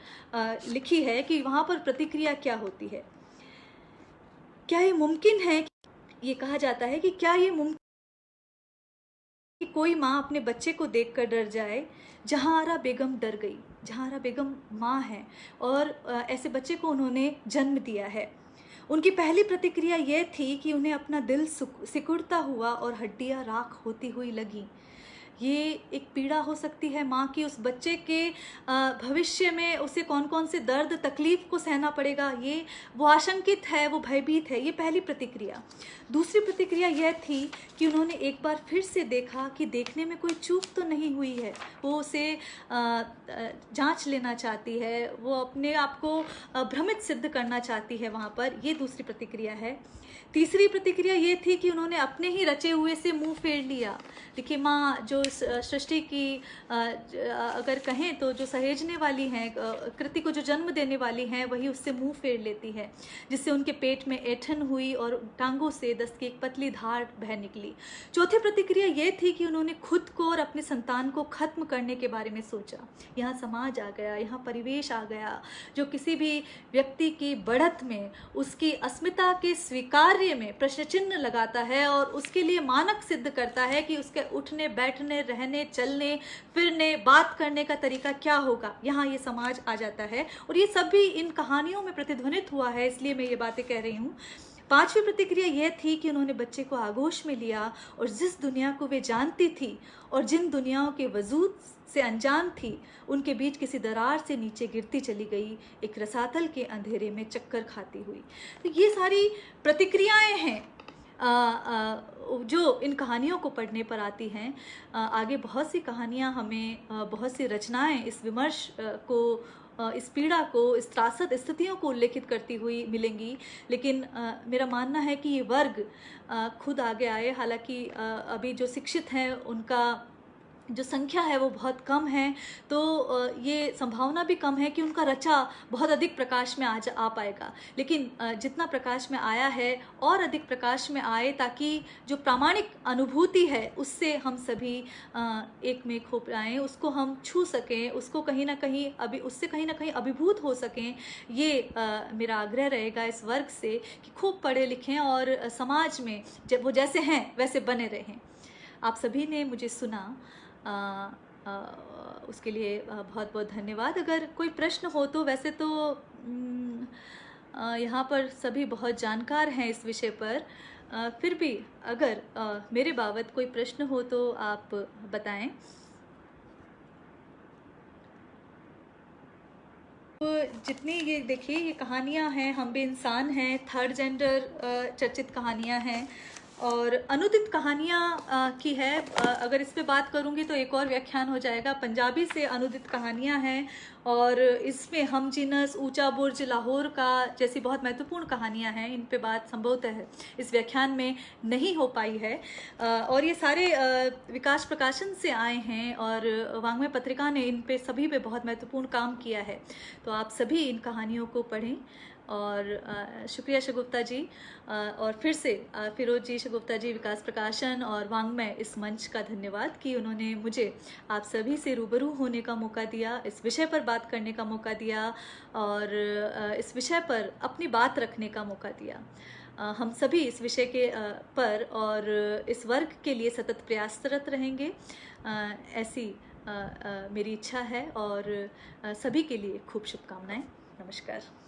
S1: लिखी है कि वहाँ पर प्रतिक्रिया क्या होती है। क्या ये मुमकिन है, ये कहा जाता है कि क्या ये मुमकिन कि कोई माँ अपने बच्चे को देखकर डर जाए? जहांआरा बेगम डर गई। जहांआरा बेगम माँ है और ऐसे बच्चे को उन्होंने जन्म दिया है। उनकी पहली प्रतिक्रिया ये थी कि उन्हें अपना दिल सिकुड़ता हुआ और हड्डियां राख होती हुई लगी। ये एक पीड़ा हो सकती है माँ की, उस बच्चे के भविष्य में उसे कौन कौन से दर्द तकलीफ को सहना पड़ेगा, ये वो आशंकित है, वो भयभीत है। ये पहली प्रतिक्रिया। दूसरी प्रतिक्रिया यह थी कि उन्होंने एक बार फिर से देखा कि देखने में कोई चूक तो नहीं हुई है, वो उसे जांच लेना चाहती है, वो अपने आप को भ्रमित सिद्ध करना चाहती है वहाँ पर। ये दूसरी प्रतिक्रिया है। तीसरी प्रतिक्रिया ये थी कि उन्होंने अपने ही रचे हुए से मुंह फेर लिया। देखिए, माँ जो सृष्टि की अगर कहें तो जो सहेजने वाली हैं, कृति को जो जन्म देने वाली हैं, वही उससे मुंह फेर लेती है, जिससे उनके पेट में ऐंठन हुई और टांगों से दस्त की एक पतली धार बह निकली। चौथी प्रतिक्रिया ये थी कि उन्होंने खुद को और अपने संतान को खत्म करने के बारे में सोचा। यहाँ समाज आ गया, यहाँ परिवेश आ गया, जो किसी भी व्यक्ति की बढ़त में, उसकी अस्मिता के स्वीकार्य में प्रश्न चिन्ह लगाता है और उसके लिए मानक सिद्ध करता है कि उसके उठने, बैठने, रहने, चलने, फिरने, बात करने का तरीका क्या होगा। यहाँ ये समाज आ जाता है और ये सब भी इन कहानियों में प्रतिध्वनित हुआ है, इसलिए मैं ये बातें कह रही हूँ। पांचवी प्रतिक्रिया यह थी कि उन्होंने बच्चे को आगोश में लिया और जिस दुनिया को वे जानती थी और जिन दुनियाओं के वजूद से अनजान थी, उनके बीच किसी दरार से नीचे गिरती चली गई, एक रसातल के अंधेरे में चक्कर खाती हुई। तो ये सारी प्रतिक्रियाएं हैं जो इन कहानियों को पढ़ने पर आती हैं। आगे बहुत सी कहानियां हमें, बहुत सी रचनाएं इस विमर्श को, इस पीड़ा को, इस त्रासद स्थितियों को उल्लेखित करती हुई मिलेंगी, लेकिन मेरा मानना है कि ये वर्ग खुद आगे आए। हालांकि अभी जो शिक्षित हैं उनका जो संख्या है वो बहुत कम है, तो ये संभावना भी कम है कि उनका रचा बहुत अधिक प्रकाश में आ पाएगा। लेकिन जितना प्रकाश में आया है और अधिक प्रकाश में आए, ताकि जो प्रामाणिक अनुभूति है उससे हम सभी एक में खो पाएँ, उसको हम छू सकें, उसको कहीं ना कहीं उससे कहीं ना कहीं अभिभूत हो सकें। ये मेरा आग्रह रहेगा इस वर्ग से कि खूब पढ़े लिखें और समाज में जब वो जैसे हैं वैसे बने रहें। आप सभी ने मुझे सुना, उसके लिए बहुत बहुत धन्यवाद। अगर कोई प्रश्न हो तो, वैसे तो यहाँ पर सभी बहुत जानकार हैं इस विषय पर, फिर भी अगर मेरे बाबत कोई प्रश्न हो तो आप बताएं। तो जितनी ये देखिए ये कहानियाँ हैं, हम भी इंसान हैं, थर्ड जेंडर चर्चित कहानियाँ हैं और अनुदित कहानियाँ की है। अगर इस पे बात करूँगी तो एक और व्याख्यान हो जाएगा। पंजाबी से अनुदित कहानियाँ हैं और इसमें हम जिनस, ऊंचा बुर्ज, लाहौर का जैसी बहुत महत्वपूर्ण कहानियाँ हैं। इन पे बात संभवतः इस व्याख्यान में नहीं हो पाई है और ये सारे विकास प्रकाशन से आए हैं और वाङ्मय पत्रिका ने इन पे सभी पे बहुत महत्वपूर्ण काम किया है। तो आप सभी इन कहानियों को पढ़ें। और शुक्रिया शगुफ्ता जी, और फिर से फिरोज जी, शगुफ्ता जी, विकास प्रकाशन और वाङ्मय इस मंच का धन्यवाद कि उन्होंने मुझे आप सभी से रूबरू होने का मौका दिया, इस विषय पर बात करने का मौका दिया और इस विषय पर अपनी बात रखने का मौका दिया। हम सभी इस विषय के पर और इस वर्ग के लिए सतत प्रयासरत रहेंगे, ऐसी मेरी इच्छा है और सभी के लिए खूब शुभकामनाएं। नमस्कार।